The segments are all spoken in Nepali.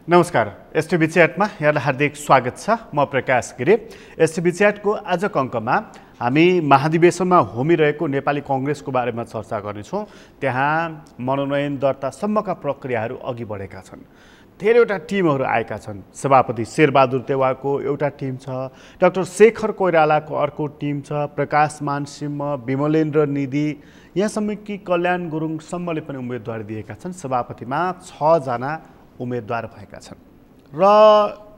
नमस्कार। एसटिभी च्याटमा यहाँलाई हार्दिक स्वागत छ। म प्रकाश गिरी। एसटिभी च्याटको आजको अङ्कमा हामी महाधिवेशनमा होमिरहेको नेपाली कङ्ग्रेसको बारेमा चर्चा गर्नेछौँ। त्यहाँ मनोनयन दर्तासम्मका प्रक्रियाहरू अघि बढेका छन्। धेरैवटा टिमहरू आएका छन्। सभापति शेरबहादुर देउवाको एउटा टिम छ, डाक्टर शेखर कोइरालाको अर्को टिम छ, प्रकाश मान सिंह, विमलेन्द्र निधि, यहाँसम्म कि कल्याण गुरुङसम्मले पनि उम्मेदवारी दिएका छन्। सभापतिमा 6 जना उम्मेदवार भएका छन् र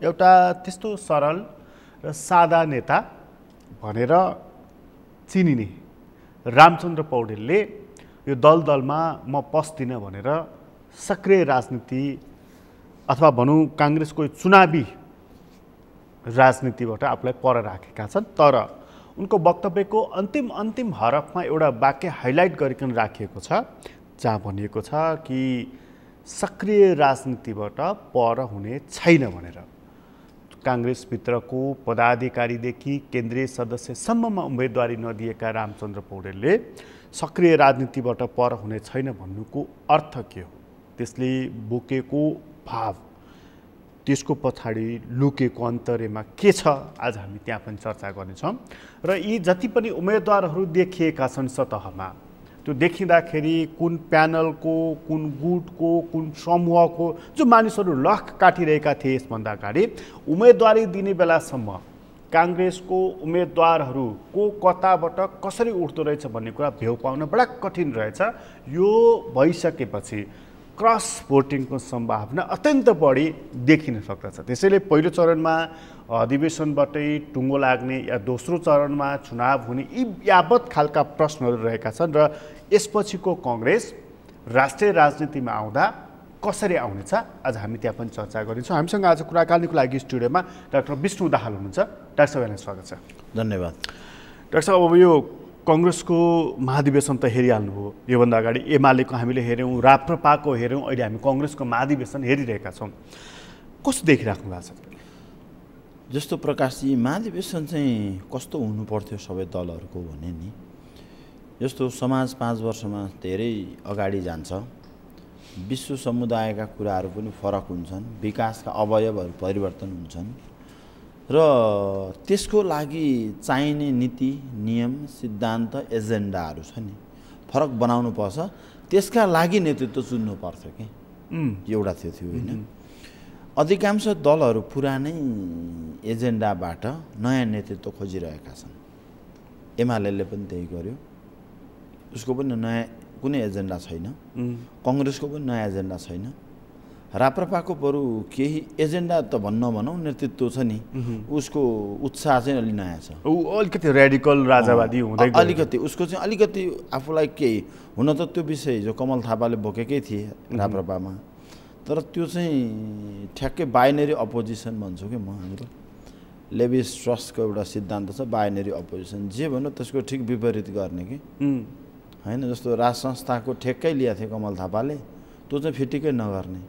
एउटा त्यस्तो सरल र सादा नेता भनेर चिनिने रामचन्द्र पौडेलले यो दलमा म पस्दिनँ भनेर सक्रिय राजनीति अथवा भनौँ काङ्ग्रेसको चुनावी राजनीतिबाट आफूलाई पर राखेका छन्। तर उनको वक्तव्यको अन्तिम हरफमा एउटा वाक्य हाइलाइट गरिकन राखिएको छ, जहाँ भनिएको छ कि सक्रिय राजनीतिबाट पर हुने छैन भनेर। काङ्ग्रेसभित्रको पदाधिकारीदेखि केन्द्रीय सदस्यसम्ममा उम्मेदवारी नदिएका रामचन्द्र पौडेलले सक्रिय राजनीतिबाट पर हुने छैन भन्नुको अर्थ के हो, त्यसले बोकेको भाव, त्यसको पछाडि लुकेको अन्तर्यमा के छ, आज हामी त्यहाँ पनि चर्चा गर्नेछौँ। र यी जति पनि उम्मेदवारहरू देखिएका छन् सतहमा, त्यो देखिँदाखेरि कुन प्यानलको, कुन गुटको, कुन समूहको जो मानिसहरू लख काटिरहेका थिए यसभन्दा अगाडि उम्मेदवारी दिने बेलासम्म काङ्ग्रेसको उम्मेदवारहरू को कताबाट कसरी उठ्दो रहेछ भन्ने कुरा भेउ पाउन बडा कठिन रहेछ। यो भइसकेपछि क्रस भोटिङको सम्भावना अत्यन्त बढी देखिन सक्दछ। त्यसैले पहिलो चरणमा अधिवेशनबाटै टुङ्गो लाग्ने या दोस्रो चरणमा चुनाव हुने यी यावत खालका प्रश्नहरू रहेका छन् र यसपछिको कङ्ग्रेस राष्ट्रिय राजनीतिमा आउँदा कसरी आउनेछ, आज हामी त्यहाँ पनि चर्चा गर्नेछौँ। हामीसँग आज कुराकानीको लागि स्टुडियोमा डाक्टर विष्णु दाहाल हुनुहुन्छ। डाक्टर साहब, यहाँलाई स्वागत छ। धन्यवाद। डाक्टर साहब, अब यो कङ्ग्रेसको महाधिवेशन त हेरिहाल्नुभयो। योभन्दा अगाडि एमालेको हामीले हेऱ्यौँ, राप्रपाको हेऱ्यौँ, अहिले हामी कङ्ग्रेसको महाधिवेशन हेरिरहेका छौँ। कस्तो देखिराख्नु भएको छ? जस्तो प्रकाशजी, महाधिवेशन चाहिँ कस्तो हुनुपर्थ्यो सबै दलहरूको भने नि, जस्तो समाज 5 वर्षमा धेरै अगाडि जान्छ, विश्व समुदायका कुराहरू पनि फरक हुन्छन्, विकासका अवयवहरू परिवर्तन हुन्छन् र त्यसको लागि चाहिने नीति, नियम, सिद्धान्त, एजेन्डाहरू छ नि, फरक बनाउनु पर्छ। त्यसका लागि नेतृत्व चुन्नु पर्थ्यो कि एउटा थियो होइन। अधिकांश दलहरू पुरानै एजेन्डाबाट नयाँ नेतृत्व खोजिरहेका छन्। एमाले पनि त्यही गर्यो, उसको पनि नयाँ कुनै एजेन्डा छैन। कङ्ग्रेसको पनि नयाँ एजेन्डा छैन। राप्रपाको बरु केही एजेन्डा त भनौँ नेतृत्व छ नि, उसको उत्साह चाहिँ अलि नयाँ छ। अलिकति रेडिकल राजावादी हुँदै अलिकति उसको चाहिँ अलिकति आफूलाई केही हुन त त्यो विषय जो कमल थापाले बोकेकै थिए राप्रपामा, तर त्यो चाहिँ ठ्याक्कै बाइनरी अपोजिसन भन्छु कि म। हाम्रो लेवी स्ट्रसको एउटा सिद्धान्त छ, बाइनरी अपोजिसन। जे भन्नु त्यसको ठिक विपरीत गर्ने कि होइन। जस्तो राज संस्थाको ठेक्कै लिएको थियो कमल थापाले, त्यो चाहिँ फिटिकै नगर्ने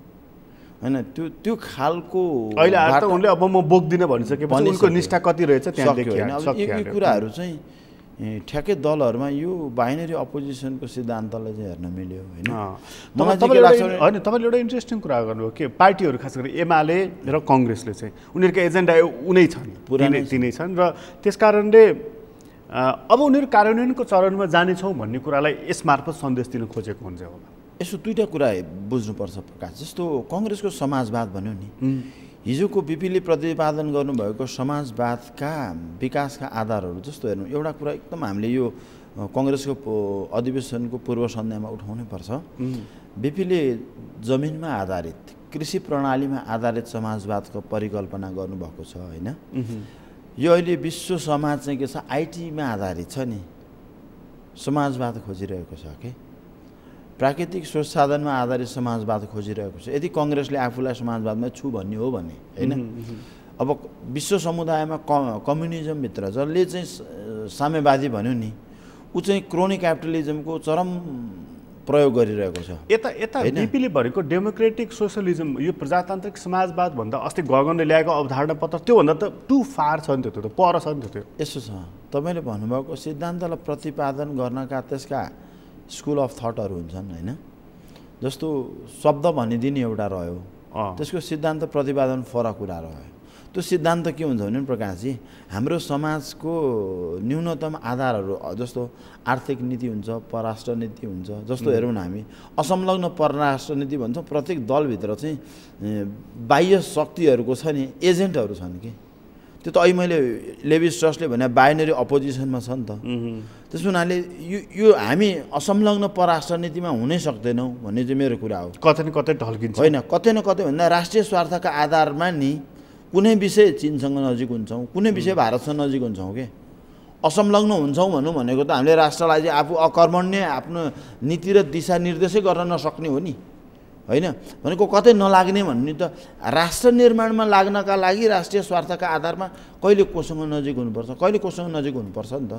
होइन। त्यो खालको अहिले उनले अब म बोक्दिनँ भनिसकेपछि उनको निष्ठा कति रहेछ त्यहाँ देखियो। यी कुराहरू चाहिँ ठ्याक्कै दलहरूमा यो बाइनरी अपोजिसनको सिद्धान्तलाई चाहिँ हेर्न मिल्यो होइन। होइन, तपाईँले एउटा इन्ट्रेस्टिङ कुरा गर्नुभयो कि पार्टीहरू खास गरी एमाले र कङ्ग्रेसले चाहिँ उनीहरूको एजेन्डा उनै छन्, तिनै छन् र त्यस कारणले अब उनीहरू कार्यान्वयनको चरणमा जानेछौँ भन्ने कुरालाई यसमार्फत सन्देश दिन खोजेको हुन्छ होला। यसो दुईवटा कुरा बुझ्नुपर्छ प्रकाश। जस्तो कङ्ग्रेसको समाजवाद भन्यो नि, हिजोको बिपीले प्रतिपादन गर्नुभएको समाजवादका विकासका आधारहरू जस्तो हेर्नु, एउटा कुरा एकदम हामीले यो कङ्ग्रेसको अधिवेशनको पूर्व सन्ध्यामा उठाउनै पर्छ। बिपीले जमिनमा आधारित, कृषि प्रणालीमा आधारित समाजवादको परिकल्पना गर्नुभएको छ होइन। यो अहिले विश्व समाज चाहिँ के छ, आइटीमा आधारित छ नि, समाजवाद खोजिरहेको छ कि प्राकृतिक स्रोत साधनमा आधारित समाजवाद खोजिरहेको छ। यदि कङ्ग्रेसले आफूलाई समाजवादमा छु भन्ने हो भने होइन। अब विश्व समुदायमा कम्युनिजमभित्र जसले चाहिँ साम्यवादी भन्यो नि, ऊ चाहिँ क्रोनी क्यापिटलिजमको चरम प्रयोग गरिरहेको छ। यता बिपीले भनेको डेमोक्रेटिक सोसलिजम, यो प्रजातान्त्रिक समाजवाद भन्दा अस्ति गगनले ल्याएको अवधारणा पत्र त्योभन्दा त टु फार छ नि, त्यो त पर छ नि। त्यो यसो छ, तपाईँले भन्नुभएको सिद्धान्तलाई प्रतिपादन गर्नका त्यसका स्कुल अफ थटहरू हुन्छन् होइन। जस्तो शब्द भनिदिने एउटा रह्यो, त्यसको सिद्धान्त प्रतिपादन फरक कुरा रह्यो। त्यो सिद्धान्त के हुन्छ भने प्रकाशजी, हाम्रो समाजको न्यूनतम आधारहरू जस्तो आर्थिक नीति हुन्छ, परराष्ट्र नीति हुन्छ। जस्तो हेरौँ न, हामी असंलग्न परराष्ट्र नीति भन्छौँ। प्रत्येक दलभित्र चाहिँ बाह्य शक्तिहरूको छ नि, एजेन्टहरू छन् कि। त्यो त अहिले मैले लेवी स्ट्रसले भने बाइनरी अपोजिसनमा छ नि त। त्यस हुनाले यो हामी असंलग्न परराष्ट्र नीतिमा हुनै सक्दैनौँ भन्ने चाहिँ मेरो कुरा हो। कतै न कतै ढल्किन्छ। होइन, कतै न कतै भन्दा राष्ट्रिय स्वार्थका आधारमा नि कुनै विषय चीनसँग नजिक हुन्छौँ, कुनै विषय भारतसँग नजिक हुन्छौँ के। असंलग्न हुन्छौँ भनौँ भनेको त हामीले राष्ट्रलाई चाहिँ आफू अकर्मण्य आफ्नो नीति र दिशानिर्देशै गर्न नसक्ने हो नि, होइन। भनेको कतै नलाग्ने भन्ने त राष्ट्र निर्माणमा लाग्नका लागि राष्ट्रिय स्वार्थका आधारमा कहिले कोसँग नजिक हुनुपर्छ, कहिले कोसँग नजिक हुनुपर्छ नि त,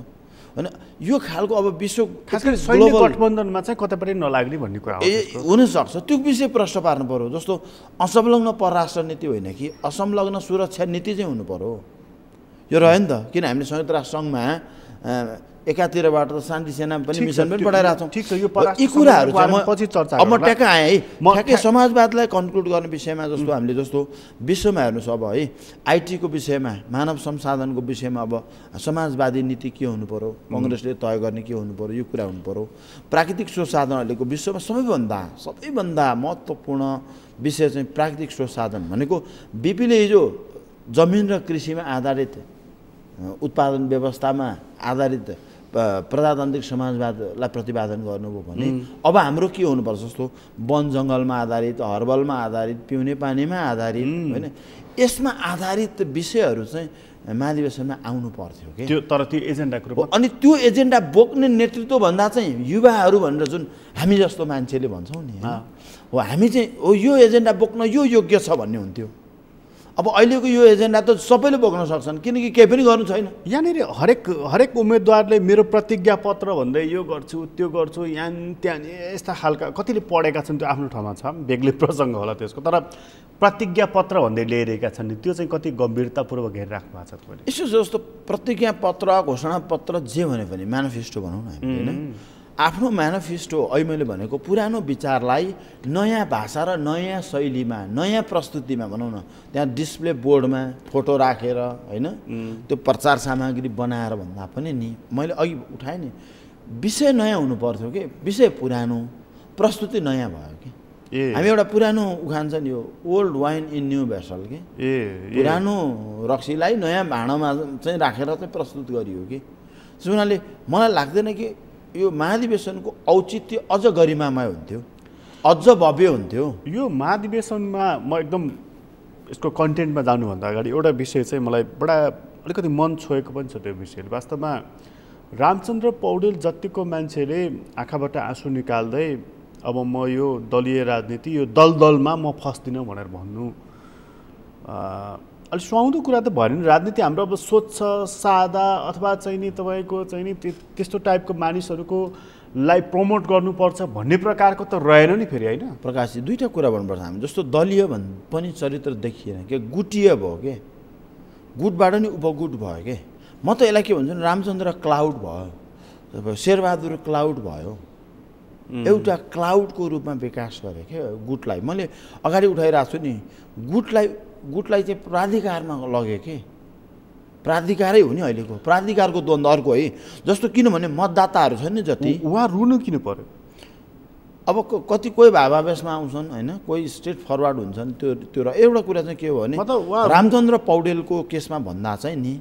होइन। यो खालको अब विश्व खास गरी सैन्य गठबन्धनमा चाहिँ कतैपट्टि नलाग्ने भन्ने कुरा हो। हुनसक्छ, त्यो विषय प्रश्न पार्नु पर्यो। जस्तो असंलग्न परराष्ट्र नीति होइन कि असंलग्न सुरक्षा नीति चाहिँ हुनु पर्यो। यो रह्यो नि त, किन हामीले संयुक्त राष्ट्र सङ्घमा एकातिरबाट त शान्ति सेना पनि मिसन पनि पठाइरहेको छौँ। ठिक छ, यो यी कुराहरू चाहिँ पछि चर्चा अब म ट्याक्क आएँ है। ठ्याक्कै समाजवादलाई कन्क्लुड गर्ने विषयमा जस्तो हामीले जस्तो विश्वमा हेर्नुहोस् अब है, आइटीको विषयमा, मानव संसाधनको विषयमा अब समाजवादी नीति के हुनु पर्यो, कङ्ग्रेसले तय गर्ने के हुनु पर्यो, यो कुरा हुनु पर्यो। प्राकृतिक स्रोत साधनहरूको विश्वमा सबैभन्दा महत्त्वपूर्ण विषय चाहिँ प्राकृतिक स्रोत साधन भनेको बिपीले हिजो जमिन र कृषिमा आधारित उत्पादन व्यवस्थामा आधारित प्रजातान्त्रिक समाजवादलाई प्रतिपादन गर्नुभयो भने अब हाम्रो के हुनुपर्छ, जस्तो वन जङ्गलमा आधारित, हर्बलमा आधारित, पिउने पानीमा आधारित, होइन, यसमा आधारित विषयहरू चाहिँ महाधिवेशनमा आउनु पर्थ्यो कि। त्यो तर त्यो एजेन्डाको रूपमा, अनि त्यो एजेन्डा बोक्ने नेतृत्व भन्दा चाहिँ युवाहरू भनेर जुन हामी जस्तो मान्छेले भन्छौँ नि, हो हामी चाहिँ हो यो एजेन्डा बोक्न यो योग्य छ भन्ने हुन्थ्यो। अब अहिलेको यो एजेन्डा त सबैले बोक्न सक्छन्, किनकि केही पनि गर्नु छैन। यहाँनिर हरेक उम्मेदवारले मेरो प्रतिज्ञा पत्र भन्दै यो गर्छु त्यो गर्छु यहाँ त्यहाँ यस्ता खालका कतिले पढेका छन्, त्यो आफ्नो ठाउँमा छ, बेग्लै प्रसङ्ग होला त्यसको। तर प्रतिज्ञा पत्र भन्दै ल्याइरहेका छन् नि, त्यो चाहिँ कति गम्भीरतापूर्वक हेरिराख्नु भएको छ तपाईँले? यसो जस्तो प्रतिज्ञा पत्र, घोषणा पत्र जे भने पनि म्यानिफेस्टो भनौँ न हामीले, होइन, आफ्नो म्यानिफेस्टो अहिले मैले भनेको पुरानो विचारलाई नयाँ भाषा र नयाँ शैलीमा, नयाँ प्रस्तुतिमा भनौँ न, त्यहाँ डिस्प्ले बोर्डमा फोटो राखेर, होइन, त्यो प्रचार सामग्री बनाएर भन्दा पनि नि मैले अघि उठाएँ नि, विषय नयाँ हुनु पर्थ्यो कि, विषय पुरानो, प्रस्तुति नयाँ भयो कि। हामी एउटा पुरानो उखान छ नि, यो old wine in new vessel कि, पुरानो रक्सीलाई नयाँ भाँडामा चाहिँ राखेर चाहिँ प्रस्तुत गरियो कि। त्यस हुनाले मलाई लाग्दैन कि यो महाधिवेशनको औचित्य अझ गरिमामय हुन्थ्यो, अझ भव्य हुन्थ्यो। यो महाधिवेशनमा म एकदम यसको कन्टेन्टमा जानुभन्दा अगाडि एउटा विषय चाहिँ मलाई अलिकति मन छोएको पनि छ। त्यो विषयले वास्तवमा रामचन्द्र पौडेल जतिको मान्छेले आँखाबाट आँसु निकाल्दै अब म यो दलीय राजनीति, यो दलमा म फस्दिनँ भनेर भन्नु अलिक सुहाउँदो कुरा त भएन। राजनीति हाम्रो अब स्वच्छ सादा अथवा चाहिँ नि तपाईँको चाहिँ नि त्यस्तो टाइपको मानिसहरूको लाई प्रमोट गर्नुपर्छ भन्ने प्रकारको त रहेन नि फेरि, होइन प्रकाशजी? दुईवटा कुरा भन्नुपर्छ हामी। जस्तो दलीय पनि चरित्र देखिएन के, गुटीय भयो के, गुटबाट नि उपगुट भयो के। म त यसलाई के भन्छु नि, रामचन्द्र क्लाउड भयो, शेरबहादुर क्लाउड भयो, एउटा क्लाउडको रूपमा विकास गरे के गुटलाई। मैले अगाडि उठाइरहेको छु नि, गुटलाई चाहिँ प्राधिकारमा लगे के, प्राधिकारै हो नि अहिलेको, प्राधिकारको द्वन्द्व अर्को है। जस्तो किनभने मतदाताहरू छन् नि जति, उहाँ रुनु किन पर्यो? अब कति कोही भावावेशमा आउँछन्, होइन, कोही स्ट्रेट फरवर्ड हुन्छन्। त्यो र एउटा कुरा चाहिँ के हो भने रामचन्द्र पौडेलको केसमा भन्दा चाहिँ नि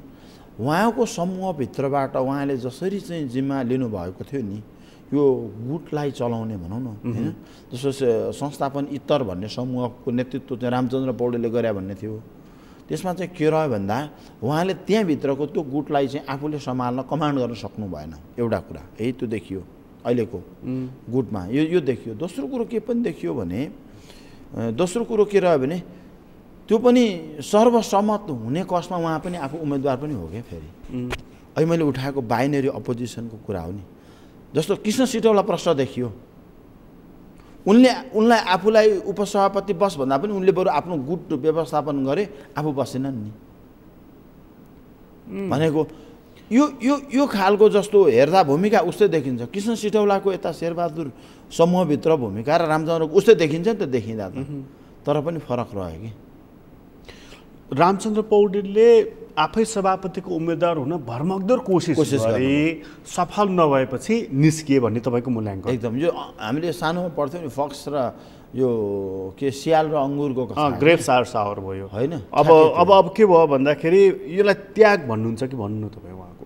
उहाँको समूहभित्रबाट उहाँले जसरी चाहिँ जिम्मा लिनुभएको थियो नि यो गुटलाई चलाउने भनौँ न, होइन, जस्तो संस्थापन इत्तर भन्ने समूहको नेतृत्व चाहिँ रामचन्द्र पौडेलले गरे भन्ने थियो। त्यसमा चाहिँ के रह्यो भन्दा उहाँले त्यहाँभित्रको त्यो गुटलाई चाहिँ आफूले सम्हाल्न, कमान्ड गर्न सक्नु भएन। एउटा कुरा यही त्यो देखियो अहिलेको गुटमा, यो देखियो। दोस्रो कुरो के पनि देखियो भने, दोस्रो कुरो के रह्यो भने त्यो पनि सर्वसम्मत हुने कसमा उहाँ पनि आफू उम्मेदवार पनि हो क्या फेरि। अहिले मैले उठाएको बाइनरी अपोजिसनको कुरा हो नि। जस्तो कृष्ण सिटौला प्रश्न देखियो, उनलाई आफूलाई उपसभापति बस भन्दा पनि उनले बरु आफ्नो गुट व्यवस्थापन गरे, आफू बसेनन् नि भनेको। यो खालको जस्तो हेर्दा भूमिका उस्तै देखिन्छ। कृष्ण सिटौलाको यता शेरबहादुर समूहभित्र भूमिका र रामचन्द्रको उस्तै देखिन्छ नि त, देखिँदा त। तर पनि फरक रह्यो कि रामचन्द्र पौडेलले आफै सभापतिको उम्मेदवार हुन भरमग्दोर कोसिस गरे, सफल नभएपछि निस्किए भन्ने तपाईँको मूल्याङ्कन? एकदम। यो हामीले सानोमा पढ्थ्यौँ नि, फक्स र यो के सियाल र अङ्गुरको ग्रेप्स आर सावर भयो होइन। अब के भयो भन्दाखेरि यसलाई त्याग भन्नुहुन्छ कि भन्नु तपाईँ उहाँको?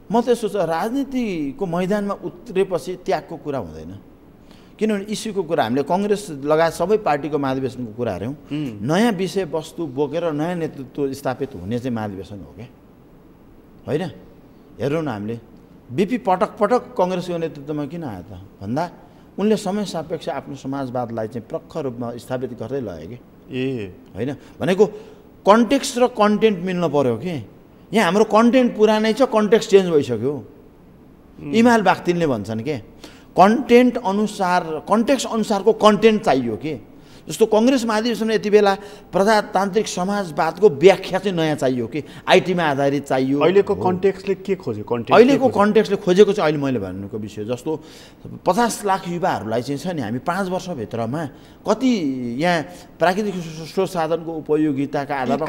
म त सोच्छु राजनीतिको मैदानमा उत्रेपछि त्यागको कुरा हुँदैन, किनभने इस्युको कुरा हामीले कङ्ग्रेस लगायत सबै पार्टीको महाधिवेशनको कुरा हेऱ्यौँ। नयाँ विषयवस्तु बोकेर नयाँ नेतृत्व स्थापित हुने चाहिँ महाधिवेशन हो क्या, होइन? हेरौँ न, हामीले बिपी पटक पटक कङ्ग्रेसको नेतृत्वमा किन आयो त भन्दा उनले समय सापेक्ष आफ्नो समाजवादलाई चाहिँ प्रखर रूपमा स्थापित गर्दै लग्यो कि होइन? भनेको कन्टेक्स्ट र कन्टेन्ट मिल्न पर्यो कि यहाँ हाम्रो कन्टेन्ट पुरानै छ, कन्टेक्स्ट चेन्ज भइसक्यो। इमाल बाख्तिनले भन्छन् के कन्टेन्ट अनुसार कन्टेक्स्ट अनुसारको कन्टेन्ट चाहियो कि। जस्तो कङ्ग्रेस महाधिवेशनमा यति बेला प्रजातान्त्रिक समाजवादको व्याख्या चाहिँ नयाँ चाहियो कि, आइटीमा आधारित चाहियो। अहिलेको कन्टेक्स्टले के खोज्यो? अहिलेको कन्टेक्स्टले खोजेको चाहिँ अहिले मैले भनेको विषय जस्तो 50 लाख युवाहरूलाई चाहिँ छ नि, हामी 5 वर्षभित्रमा कति यहाँ प्राकृतिक स्रोत साधनको उपयोगिताका आधारमा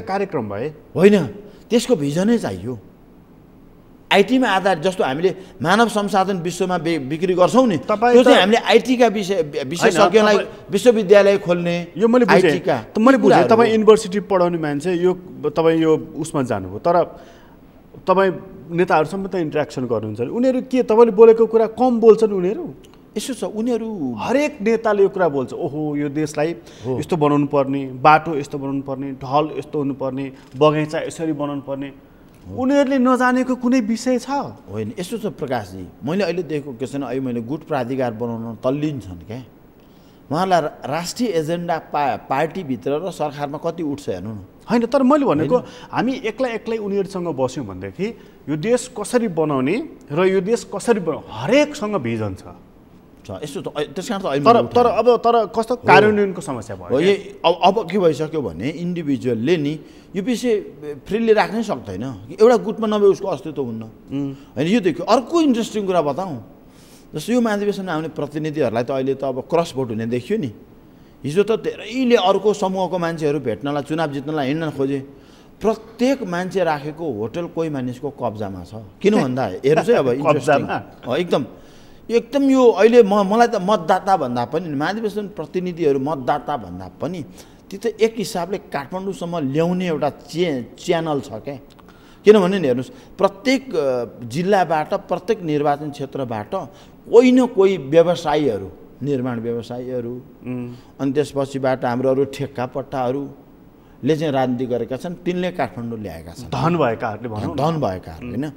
कार्यक्रम भए होइन, त्यसको भिजनै चाहियो। आइटीमा आधारित जस्तो हामीले मानव संसाधन विश्वमा बिक्री गर्छौँ नि, त्यो चाहिँ हामीले आइटीका विशेषज्ञलाई विश्वविद्यालय खोल्ने। यो मैले बुझेँ तपाईँ युनिभर्सिटी पढाउने मान्छे, यो तपाईँ यो उसमा जानुभयो, तर तपाईँ नेताहरूसँग त इन्ट्रेक्सन गर्नुहुन्छ, उनीहरू के तपाईँले बोलेको कुरा कम बोल्छन्? उनीहरू यसो छ, उनीहरू हरेक नेताले यो कुरा बोल्छ, ओहो यो देशलाई यस्तो बनाउनु पर्ने, बाटो यस्तो बनाउनु पर्ने, ढल यस्तो हुनुपर्ने, बगैँचा यसरी बनाउनु पर्ने। उनीहरूले नजानेको कुनै विषय छ? होइन। यसो छ प्रकाशजी, मैले अहिले देखेको के छैन, अहिले मैले गुट प्राधिकार बनाउन तल्लीन छन् क्या। उहाँलाई राष्ट्रिय एजेन्डा पार्टीभित्र र सरकारमा कति उठ्छ हेर्नु न। होइन, तर मैले भनेको हामी एक्लै उनीहरूसँग बस्यौँ भनेदेखि यो देश कसरी बनाउने र यो देश कसरी हरेकसँग भिजन छ। यसो त्यस कारण त तर कस्तो कार्यान्वयनको समस्या भयो। अब के भइसक्यो भने इन्डिभिजुअलले नि यो विषय फ्रिली राख्नै सक्दैन, एउटा गुटमा नभए उसको अस्तित्व हुन्न, होइन? यो देखियो। अर्को इन्ट्रेस्टिङ कुरा बताऊँ, जस्तो यो महाधिवेशनमा आउने प्रतिनिधिहरूलाई त अहिले त अब क्रस भोट हुने देखियो नि। हिजो त धेरैले अर्को समूहको मान्छेहरू भेट्नलाई, चुनाव जित्नलाई हिँड्न खोजे। प्रत्येक मान्छे राखेको होटल कोही मानिसको कब्जामा छ। किन भन्दा हेर्नु चाहिँ अब एकदम यो अहिले मलाई त मतदाता भन्दा पनि महाधिवेशन प्रतिनिधिहरू मतदाता भन्दा पनि त्यो त एक हिसाबले काठमाडौँसम्म ल्याउने एउटा च्यानल छ क्या। किनभने नि हेर्नुहोस्, प्रत्येक जिल्लाबाट प्रत्येक निर्वाचन क्षेत्रबाट कोही न कोही व्यवसायीहरू, निर्माण व्यवसायीहरू अनि त्यसपछिबाट हाम्रो अरू ठेक्कापट्टाहरूले चाहिँ राजनीति गरेका छन्, तिनले काठमाडौँ ल्याएका छन्, धन भएकाहरू होइन।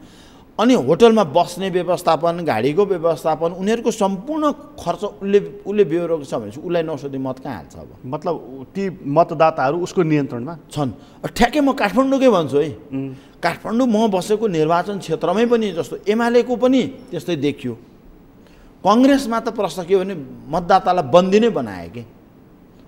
अनि होटलमा बस्ने व्यवस्थापन, गाडीको व्यवस्थापन, उनीहरूको सम्पूर्ण खर्च उसले बेहोरेको छ भनेपछि उसलाई नसोधी मत कहाँ हाल्छ? अब मतलब ती मतदाताहरू उसको नियन्त्रणमा छन्। ठ्याक्कै म काठमाडौँकै भन्छु है, काठमाडौँ म बसेको निर्वाचन क्षेत्रमै पनि जस्तो एमालेको पनि त्यस्तै देखियो। कङ्ग्रेसमा त प्रश्न के हो भने मतदातालाई बन्दी नै बनाए कि,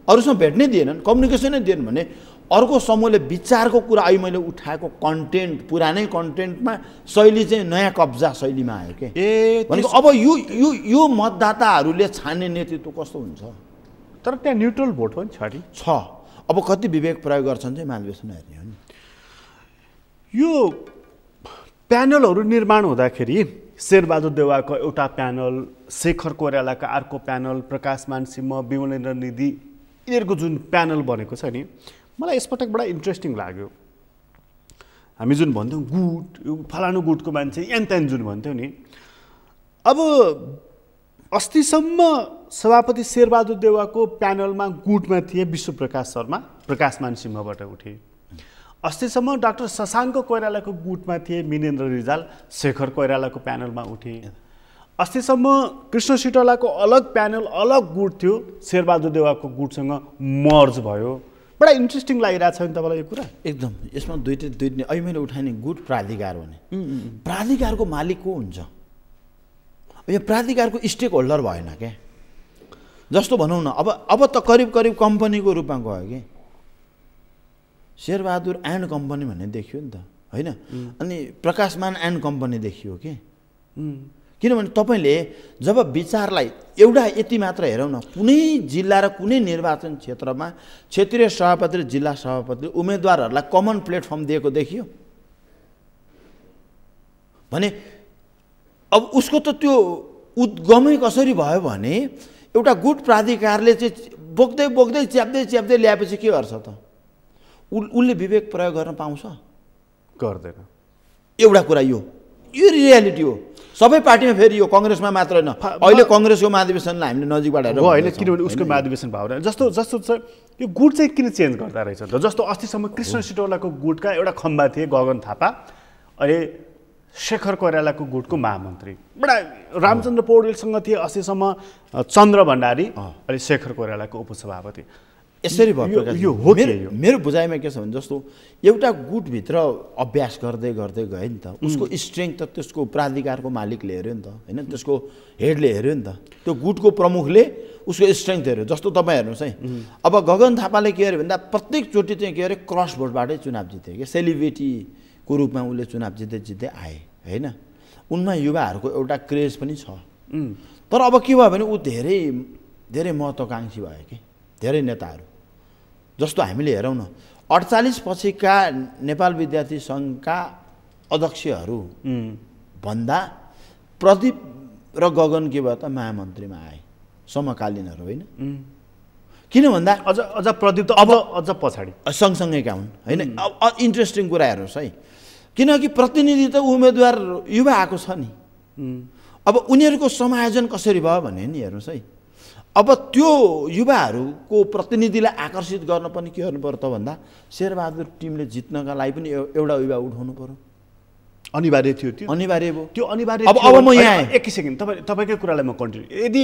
अरूसँग भेट्नै दिएनन्, कम्युनिकेसनै दिएन भने अर्को समूहले विचारको कुरा अहिले मैले उठाएको कन्टेन्ट पुरानै कन्टेन्टमा शैली चाहिँ नयाँ कब्जा शैलीमा आयो के। भनेको अब यो मतदाताहरूले छान्ने नेतृत्व कस्तो हुन्छ? तर त्यहाँ न्युट्रल भोट पनि छ। अब कति विवेक प्रयोग गर्छन् चाहिँ महाधिवेशन हेर्ने हो नि। यो प्यानलहरू निर्माण हुँदाखेरि शेरबहादुर देउवाको एउटा प्यानल, शेखर कोइरालाका अर्को प्यानल, प्रकाशमान सिंह, विमलेन्द्र निधि, यिनीहरूको जुन प्यानल बनेको छ नि, मलाई यसपटक बडा इन्ट्रेस्टिङ लाग्यो। हामी जुन भन्थ्यौँ गुट, यो फलानु गुटको मान्छे यान त्यान जुन भन्थ्यौँ नि, अब अस्तिसम्म सभापति शेरबहादुर देउवाको प्यानलमा गुटमा थिए विश्वप्रकाश शर्मा, प्रकाशमान सिंहबाट उठे। अस्तिसम्म डाक्टर शशाङ्क कोइरालाको गुटमा थिए मिनेन्द्र रिजाल, शेखर कोइरालाको प्यानलमा उठे। अस्तिसम्म कृष्ण सिटलाको अलग प्यानल, अलग गुट थियो, शेरबहादुर देउवाको गुटसँग मर्ज भयो। बडा इन्ट्रेस्टिङ लागिरहेको छ नि तपाईँलाई यो कुरा? एकदम। यसमा दुईटै अहिले मैले उठाएँ गुट प्राधिकार भने प्राधिकारको मालिक को हुन्छ? यो प्राधिकारको स्टेक होल्डर भएन क्या। जस्तो भनौँ न, अब त करिब कम्पनीको रूपमा गयो कि, शेरबहादुर एन्ड कम्पनी भन्ने देखियो नि त, होइन? अनि प्रकाशमान एन्ड कम्पनी देखियो कि किनभने तपाईँले जब विचारलाई एउटा यति मात्र हेरौँ न, कुनै जिल्ला र कुनै निर्वाचन क्षेत्रमा क्षेत्रीय सभापति र जिल्ला सभापति उम्मेदवारहरूलाई कमन प्लेटफर्म दिएको देखियो भने अब उसको त त्यो उद्गमै कसरी भयो भने एउटा गुट प्राधिकारले चाहिँ बोक्दै बोक्दै च्याप्दै ल्याएपछि के गर्छ त? उसले विवेक प्रयोग गर्न पाउँछ? गर्दैन। एउटा कुरा यो रियालिटी हो। सबै पार्टीमा फेरि यो कङ्ग्रेसमा मात्र होइन, अहिले कङ्ग्रेसको महाधिवेशनलाई हामीले नजिकबाट हेरेर होइन, किनभने उसको महाधिवेशन भाव जस्तो छ यो गुट चाहिँ किन चेन्ज गर्दा रहेछ त? जस्तो अस्तिसम्म कृष्ण सिटौलाको गुटका एउटा खम्बा थिए गगन थापा, अहिले शेखर कोइरालाको गुटको महामन्त्री, बडा रामचन्द्र पौडेलसँग थिए अस्तिसम्म चन्द्र भण्डारी, अहिले शेखर कोइरालाको उपसभापति। यसरी भयो। यो हो मेरो बुझाइमा के छ भने जस्तो एउटा गुटभित्र अभ्यास गर्दै गर्दै गयो नि त, उसको स्ट्रेङ्थ त त्यसको प्राधिकारको मालिकले हेऱ्यो नि त, होइन, त्यसको हेडले हेऱ्यो नि त, त्यो गुटको प्रमुखले उसको स्ट्रेङ्थ हेऱ्यो। जस्तो तपाईँ हेर्नुहोस् है, अब गगन थापाले के अरे भन्दा प्रत्येकचोटि चाहिँ के अरे क्रस भोटबाटै चुनाव जिते कि सेलिब्रिटीको रूपमा उसले चुनाव जित्दै आए, होइन। उनमा युवाहरूको एउटा क्रेज पनि छ। तर अब के भयो भने ऊ धेरै धेरै महत्त्वकाङ्क्षी भयो कि धेरै नेताहरू जस्तो हामीले हेरौँ न 48 पछिका नेपाल विद्यार्थी सङ्घका अध्यक्षहरू भन्दा प्रदीप र गगन के भयो त महामन्त्रीमा आए, समकालीनहरू, होइन। किन भन्दा अझ प्रदीप त अझ पछाडि सँगसँगैका हुन्, होइन। अब इन्ट्रेस्टिङ कुरा हेर्नुहोस् है, किनकि प्रतिनिधि त उम्मेदवार युवा आएको छ नि। अब उनीहरूको समायोजन कसरी भयो भने नि हेर्नुहोस् है, अब त्यो युवाहरूको प्रतिनिधिलाई आकर्षित गर्न पनि के गर्नु पर्यो त भन्दा शेरबहादुर टिमले जित्नका लागि पनि एउटा युवा उठाउनु पर्यो। अनिवार्य थियो, त्यो अनिवार्य भयो, त्यो अनिवार्य। अब म यहाँ एक सेकेन्ड तपाईँकै कुरालाई म कन्टिन्यू, यदि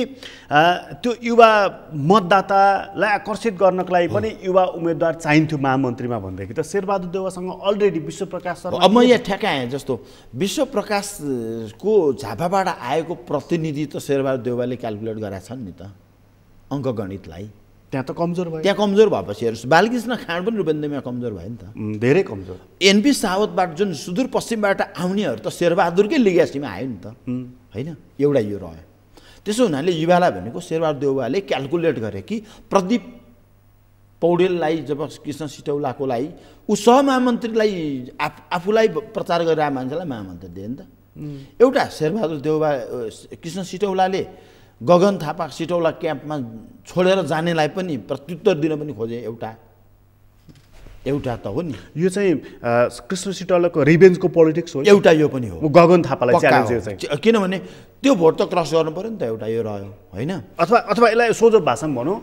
त्यो युवा मतदातालाई आकर्षित गर्नको लागि पनि युवा उम्मेदवार चाहिन्थ्यो महामन्त्रीमा भनेदेखि त शेरबहादुर देउवासँग अलरेडी विश्वप्रकाश शर्मा, अब म यहाँ ठ्याक्काएँ जस्तो विश्वप्रकाशको झापाबाट आएको प्रतिनिधि त शेरबहादुर देउवाले क्यालकुलेट गराएको छन् नि त अङ्कगणितलाई। त्यहाँ त कमजोर भयो। त्यहाँ कमजोर भएपछि हेर्नुहोस्, बालकृष्ण खाँड पनि रूपेन्द्रमा कमजोर भयो नि त, धेरै कमजोर। एनपी सावतबाट जुन सुदूरपश्चिमबाट आउनेहरू त शेरबहादुरकै लिगेसीमा आयो नि त, होइन। एउटा यो रह्यो। त्यसो हुनाले युवालाई भनेको शेरबहादुर देउवाले क्यालकुलेट गरे कि प्रदीप पौडेललाई जब कृष्ण सिटौलाको लागि ऊ सहमहामन्त्रीलाई आफूलाई प्रचार गरिरहेको मान्छेलाई महामन्त्री दिए नि त। एउटा शेरबहादुर देउवा कृष्ण सिटौलाले गगन थापा सिटौला क्याम्पमा छोडेर जानेलाई पनि प्रत्युत्तर दिन पनि खोजे, एउटा त हो नि। यो चाहिँ कृष्ण सिटौलाको रिभेन्जको पोलिटिक्स हो, एउटा यो पनि हो। गगन थापालाई च्यालेन्ज चाहिँ, किनभने त्यो भोट त क्रस गर्नु पर्यो नि त, एउटा यो रह्यो, होइन। अथवा यसलाई सोझो भाषामा भनौँ,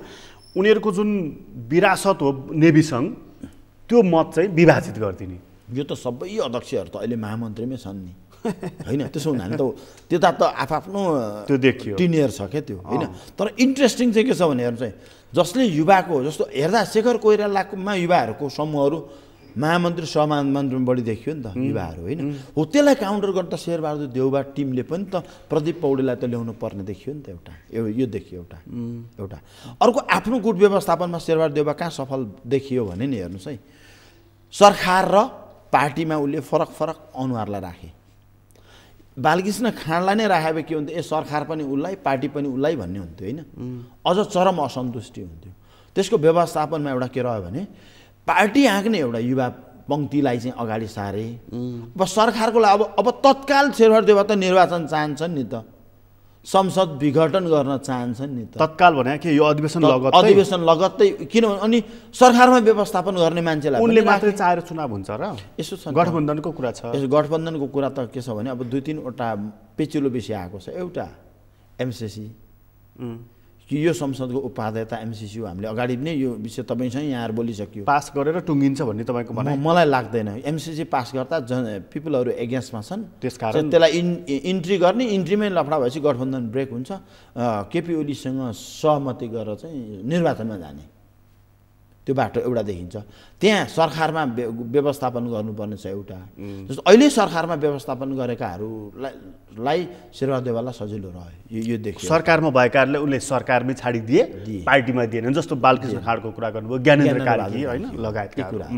उनीहरूको जुन विरासत हो नेविसँग त्यो मत चाहिँ विभाजित गरिदिने। यो त सबै अध्यक्षहरू त अहिले महामन्त्रीमै छन् नि, होइन। त्यसो हुनाले त त्यता त आफ्नो त्यो देखियो टिनियर छ क्या त्यो, होइन। तर इन्ट्रेस्टिङ चाहिँ के छ भने हेर्नु चाहिँ जसले युवाको जस्तो हेर्दा शेखर कोइरालामा युवाहरूको समूहहरू महामन्त्री सहमहामन्त्रीमा बढी देखियो नि त युवाहरू, होइन। हो त्यसलाई काउन्टर गर्दा शेरबहादुर देउवा टिमले पनि त प्रदीप पौडेललाई त ल्याउनु पर्ने देखियो नि त, यो देखियो एउटा। अर्को आफ्नो गुट व्यवस्थापनमा शेरबहादुर देउवा कहाँ सफल देखियो भने नि हेर्नुहोस् है, सरकार र पार्टीमा उसले फरक अनुहारलाई राखे। बालकृष्ण खाँडलाई नै राखे के हुन्थ्यो, सरकार पनि उसलाई पार्टी पनि उसलाई भन्ने हुन्थ्यो, होइन। अझ चरम असन्तुष्टि हुन्थ्यो। त्यसको व्यवस्थापनमा एउटा के रह्यो भने पार्टी हाँक्ने एउटा युवा पङ्क्तिलाई चाहिँ अगाडि सारे। अब सरकारको लागि अब तत्काल शेरबहादुर देउवा त निर्वाचन चाहन्छन् नि त, संसद विघटन गर्न चाहन्छन् नि त। तत्काल भने के यो अधिवेशन लगत्तै, किनभने अनि सरकारमा व्यवस्थापन गर्ने मान्छेलाई उनले मात्रै चाहेर चुनाव हुन्छ र यसो छ। गठबन्धनको कुरा छ। यसो गठबन्धनको कुरा त के छ भने अब 2-3वटा पेचिलो विषय आएको छ। एउटा एमसिसी, कि यो संसदको उपाध्यक्ष एमसिसी हो, हामीले अगाडि नै यो विषय तपाईँसँग यहाँ बोलिसक्यो, पास गरेर टुङ्गिन्छ भन्ने तपाईँको भनाइ। मलाई लाग्दैन। एमसिसी पास गर्दा पिपलहरू एगेन्स्टमा छन्, त्यसकारण त्यसलाई इन्ट्री गर्ने, इन्ट्रीमै लफडा भएपछि गठबन्धन ब्रेक हुन्छ, केपी ओलीसँग सहमति गरेर चाहिँ निर्वाचनमा जाने, त्यो बाटो एउटा देखिन्छ। त्यहाँ सरकारमा व्यवस्थापन गर्नुपर्ने छ एउटा। जस्तो अहिले सरकारमा व्यवस्थापन गरेकाहरूलाई शेरबहादुर देउवालाई सजिलो रह्यो, यो देखियो। सरकारमा भएकाहरूले उनले सरकारमै छाडिदिए, पार्टीमा दिएनन्। जस्तो बालकृष्ण खाँडको कुरा गर्नुभयो, ज्ञानेन्द्र कार्की होइन लगायतका कुरा।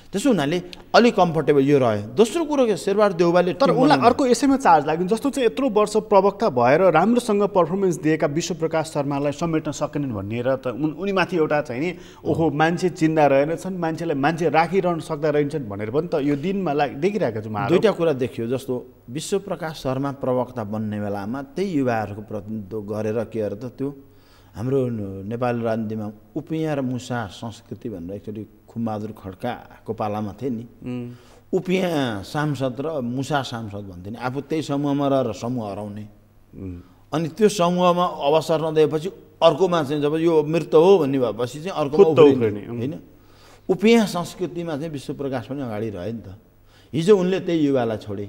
त्यसो हुनाले अलिक कम्फर्टेबल यो रह्यो। दोस्रो कुरो के शेरबहादुर देउवाले तर उनलाई अर्को यसैमा चार्ज लाग्यो, जस्तो चाहिँ यत्रो वर्ष प्रवक्ता भएर राम्रोसँग पर्फर्मेन्स दिएका विश्वप्रकाश शर्मालाई समेट्न सकेनन् भनेर त उनीमाथि एउटा चाहिँ नि ओहो मान्छे चिन्दा रहेनछन्, मान्छेलाई मान्छे राखिरहन सक्दा रहेछन् भनेर पनि त यो दिनमा देखिरहेको छु। दुईवटा कुरा देखियो। जस्तो विश्वप्रकाश शर्मा प्रवक्ता बन्ने बेलामा त्यही युवाहरूको प्रतिनिधित्व गरेर के अरे त त्यो हाम्रो नेपाली राजनीतिमा उपियाँ र मुसा संस्कृति भनेर एकचोटि खुमबहादुर खड्काको पालामा थिए नि, उपियाँ सांसद र मुसा सांसद भन्थे नि। आफू त्यही समूहमा रहेर समूह हराउने, अनि त्यो समूहमा अवसर नदिएपछि अर्कोमा चाहिँ जब यो मृत हो भन्ने भएपछि चाहिँ अर्कोमा उफ्रिने होइन। उपियाँ संस्कृतिमा चाहिँ विश्वप्रकाश पनि अगाडि रहे नि त। हिजो उनले त्यही युवालाई छोडे,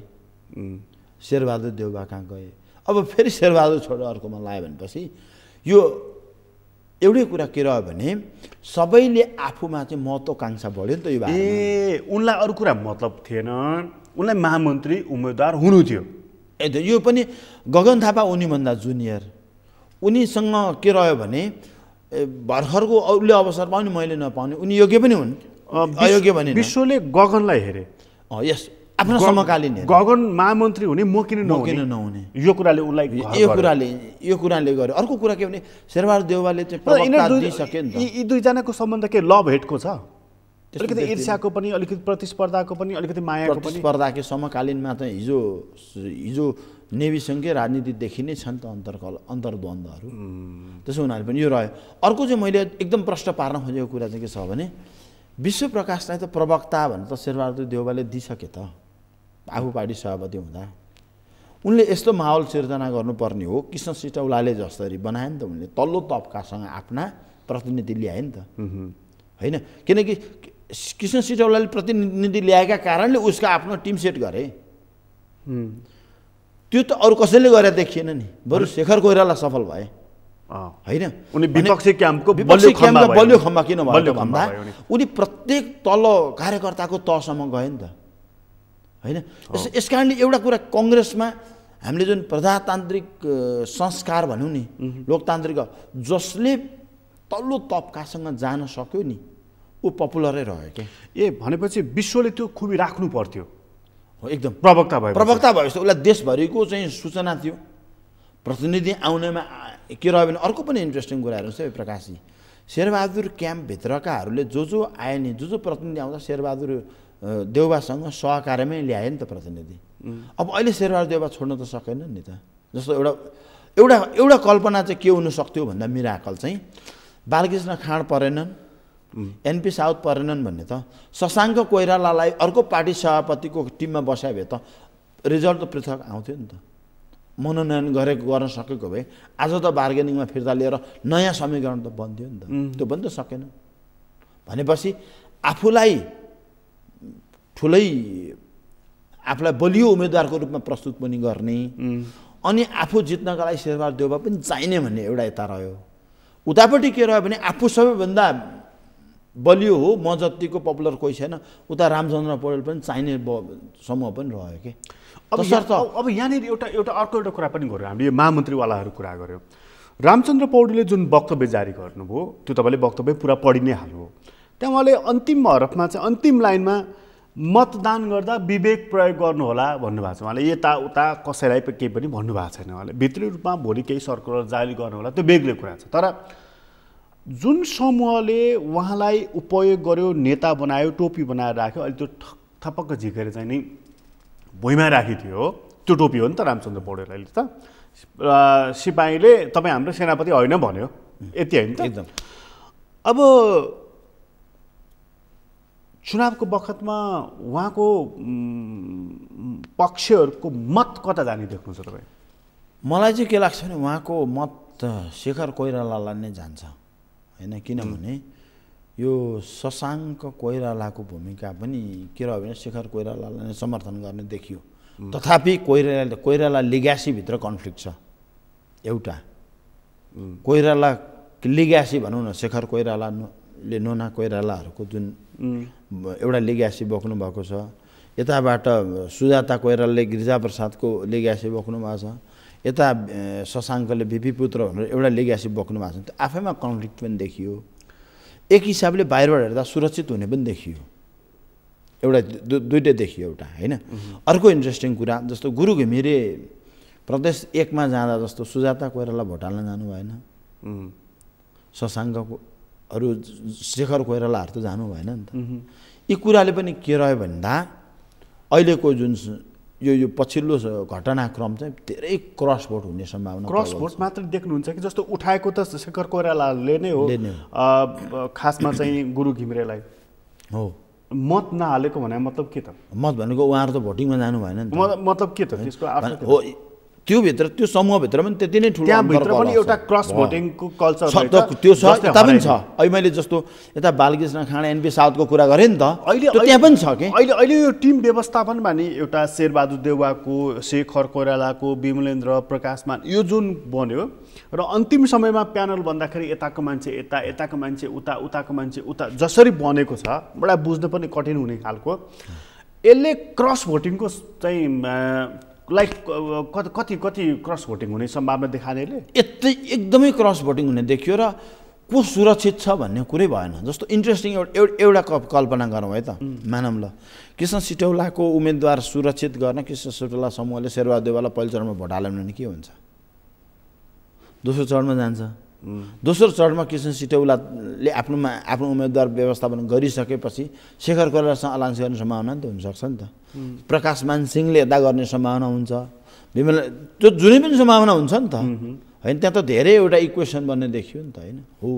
शेरबहादुर देउवा कहाँ गए, अब फेरि शेरबहादुर छोडेर अर्कोमा लायो भनेपछि यो एउटै कुरा के रह्यो भने सबैले आफूमा चाहिँ महत्त्वकाङ्क्षा बढ्यो नि त युवा। उनलाई अरू कुरा मतलब थिएन, उनलाई महामन्त्री उम्मेदवार हुनु थियो। यो पनि गगन थापा उनीभन्दा जुनियर, उनीसँग के रह्यो भने भर्खरको अरूले अवसर पाउने मैले नपाउने, उनी योग्य पनि हुन्, अयोग्य पनि। विश्वले गगनलाई हेरे, यस आफ्नो समकालीन गगन महामन्त्री हुने म किन नहुने, यो कुराले उनलाई यो कुराले गर्यो। अर्को कुरा के भने शेरबहादुर देउवाले चाहिँ प्रवक्ता दिइसके नि त। यी दुईजनाको सम्बन्ध के लभ हेटको छ? अलिकति ईर्ष्याको पनि, अलिकति प्रतिस्पर्धाको पनि, अलिकति मायाको पनि। प्रतिस्पर्धाको समकालीनमा चाहिँ हिजो नेवीसँगै राजनीति देखिनै छन् त अन्तर्द्वन्द्वहरू। त्यसो हुनाले पनि यो रह्यो। अर्को चाहिँ मैले एकदम प्रश्न पार्न खोजेको कुरा चाहिँ के छ भने विश्वप्रकाशलाई त प्रवक्ता भनेर त शेरबहादुर देउवाले दिइसके त आफू पार्टी सभापति हुँदा। उनले यस्तो माहौल सिर्जना गर्नुपर्ने हो, कृष्ण सिटौलाले जसरी बनाए नि त उनले तल्लो तबकासँग आफ्ना प्रतिनिधि ल्याए नि त होइन। किनकि कृष्ण सिटौलाले प्रतिनिधि ल्याएका कारणले उसको आफ्नो टिम सेट गरे, त्यो त अरू कसैले गरेर देखिएन नि, बरु शेखर कोइराला सफल भए होइन। उनी विपक्षी क्याम्पको बलियो खम्बा किन भयो भन्दा उनी प्रत्येक तल कार्यकर्ताको तहसम्म गए नि त होइन। यस कारणले एउटा कुरा कङ्ग्रेसमा हामीले जुन प्रजातान्त्रिक संस्कार भनौँ नि, लोकतान्त्रिक, जसले तल्लो तबकासँग जान सक्यो नि ऊ पपुलरै रह्यो क्या। भनेपछि विश्वले त्यो खुबी राख्नु पर्थ्यो एकदम। प्रवक्ता भएपछि उसलाई देशभरिको चाहिँ सूचना थियो। प्रतिनिधि आउनेमा के रह्यो भने अर्को पनि इन्ट्रेस्टिङ कुरा हेर्नुहोस् है प्रकाशजी, शेरबहादुर क्याम्पभित्रकाहरूले जो आए नि, जो प्रतिनिधि आउँदा शेरबहादुर देउवासँग सहकार्यमै ल्याए नि त प्रतिनिधि। अब अहिले शेरबहादुर देउवा छोड्न त सकेन नि त। जस्तो एउटा कल्पना चाहिँ के हुनसक्थ्यो भन्दा मिराकल चाहिँ बालकृष्ण खाँड परेनन्, एनपी साउथ परेनन् भन्ने त शशाङ्क कोइरालालाई अर्को पार्टी सभापतिको टिममा बसाए भए त रिजल्ट त पृथक आउँथ्यो नि त। मनोनयन गर्न सकेको भए आज त बार्गेनिङमा फिर्ता लिएर नयाँ समीकरण त बन्थ्यो नि त। त्यो पनि त सकेन भनेपछि आफूलाई बलियो उम्मेदवारको रूपमा प्रस्तुत पनि गर्ने, अनि आफू जित्नका लागि शेरबहादुर देउवा पनि चाहिने भन्ने एउटा यता रह्यो। उतापट्टि के रह्यो भने आफू सबैभन्दा बलियो हो, म जतिको पपुलर कोही छैन, उता रामचन्द्र पौडेल पनि चाहिने समूह पनि रह्यो कि। अब यहाँनिर अर्को कुरा पनि गऱ्यो हामीले, महामन्त्रीवालाहरू कुरा गऱ्यो। रामचन्द्र पौडेलले जुन वक्तव्य जारी गर्नुभयो त्यो तपाईँले वक्तव्य पुरा पढि नै हाल्नुभयो। त्यहाँ उहाँले अन्तिम हरफमा चाहिँ अन्तिम लाइनमा मतदान गर्दा विवेक प्रयोग गर्नुहोला भन्नुभएको छ। उहाँले यताउता कसैलाई केही पनि भन्नुभएको छैन। उहाँले भित्री रूपमा भोलि केही सर्कुलर जारी गर्नुहोला, त्यो बेग्लै कुरा छ। तर जुन समूहले उहाँलाई उपयोग गर्यो, नेता बनायो, टोपी बनाएर राख्यो, अहिले त्यो थपक्क झिकेर चाहिँ नि भुइँमा राखिदियो, त्यो टोपी हो नि त रामचन्द्र पौडेल। अहिले त सिपाहीले तपाईँ हाम्रो सेनापति होइन भन्यो, यति होइन त एकदम। अब चुनावको बखतमा उहाँको पक्षहरूको मत कता जाने देख्नुहुन्छ तपाईँ? मलाई चाहिँ के लाग्छ भने उहाँको मत शेखर कोइरालालाई नै जान्छ होइन। किनभने यो शशाङ्क कोइरालाको भूमिका पनि के रह्यो भने शेखर कोइरालालाई नै समर्थन गर्ने देखियो। तथापि कोइराला लिग्यासीभित्र कन्फ्लिक्ट छ एउटा। कोइराला लिग्यासी भनौँ न, शेखर कोइराला ले नोना कोइरालाहरूको जुन एउटा लेग्यासी बोक्नु भएको छ, यताबाट सुजाता कोइरालाले गिरिजाप्रसादको लेग्यासी बोक्नु भएको छ, यता शशाङ्कले बिपी पुत्र भनेर एउटा लेग्यासी बोक्नु भएको छ। त्यो आफैमा कन्फ्लिक्ट पनि देखियो। एक हिसाबले बाहिरबाट हेर्दा सुरक्षित हुने पनि देखियो, एउटा दुइटै देखियो एउटा होइन। अर्को इन्ट्रेस्टिङ कुरा जस्तो गुरु घिमिरे प्रदेश 1 मा जाँदा जस्तो सुजाता कोइराला भोट हाल्न जानु भएन, शशाङ्कको अरू शेखर कोइरालाहरू त जानु भएन नि त। यी कुराले पनि के रह्यो भन्दा अहिलेको जुन यो पछिल्लो घटनाक्रम चाहिँ धेरै क्रस भोट हुने सम्भावना। क्रस भोट मात्र देख्नुहुन्छ कि जस्तो उठाएको त शेखर कोइरालाले नै हो, खासमा चाहिँ गुरु घिमिरेलाई हो मत नहालेको भने मतलब के त? मत भनेको उहाँहरू त भोटिङमा जानु भएन नि त। मतलब के त त्यसको अर्थ? हो त्यो भित्र त्यो समूहभित्र पनि त्यति नै ठुलो त्यहाँभित्र पनि एउटा क्रस भोटिङको कल्चर त्यो छ, यता पनि छ। अहिले मैले जस्तो यता बालकृष्ण खाँडा एनपी साउथको कुरा गरेँ नि त, अहिले त्यहाँ पनि छ कि अहिले यो टिम व्यवस्थापन भने एउटा शेरबहादुर देउवाको, शेखर कोइरालाको, विमलेन्द्र प्रकाशमान यो जुन बन्यो र अन्तिम समयमा प्यानल भन्दाखेरि यताको मान्छे यता, यताको मान्छे उता, उताको मान्छे उता जसरी बनेको छ बडा बुझ्न पनि कठिन हुने खालको, यसले क्रस भोटिङको चाहिँ लाइक कति क्रस भोटिङ हुने सम्भावना देखाएले? एकदमै क्रस भोटिङ हुने देखियो र को सुरक्षित छ भन्ने कुरै भएन। जस्तो इन्ट्रेस्टिङ एउटा कल्पना गरौँ है त, मानौँ ल कृष्ण सिटौलाको उम्मेदवार सुरक्षित गर्न कृष्ण सिटौला समूहले शेरबहादुर देउवालाई पहिलो चरणमा भोट हाल्यो भने के हुन्छ? दोस्रो चरणमा जान्छ। दोस्रो चरणमा कृष्ण सिटौलाले आफ्नो उम्मेदवार व्यवस्थापन गरिसकेपछि शेखर कोइरालासँग अलायन्स गर्ने सम्भावना नि त हुनसक्छ नि त। प्रकाशमान सिंहले यता गर्ने सम्भावना हुन्छ, विमल त्यो जुनै पनि सम्भावना हुन्छ नि त होइन। त्यहाँ त धेरै एउटा इक्वेसन बन्ने देखियो नि त होइन। हो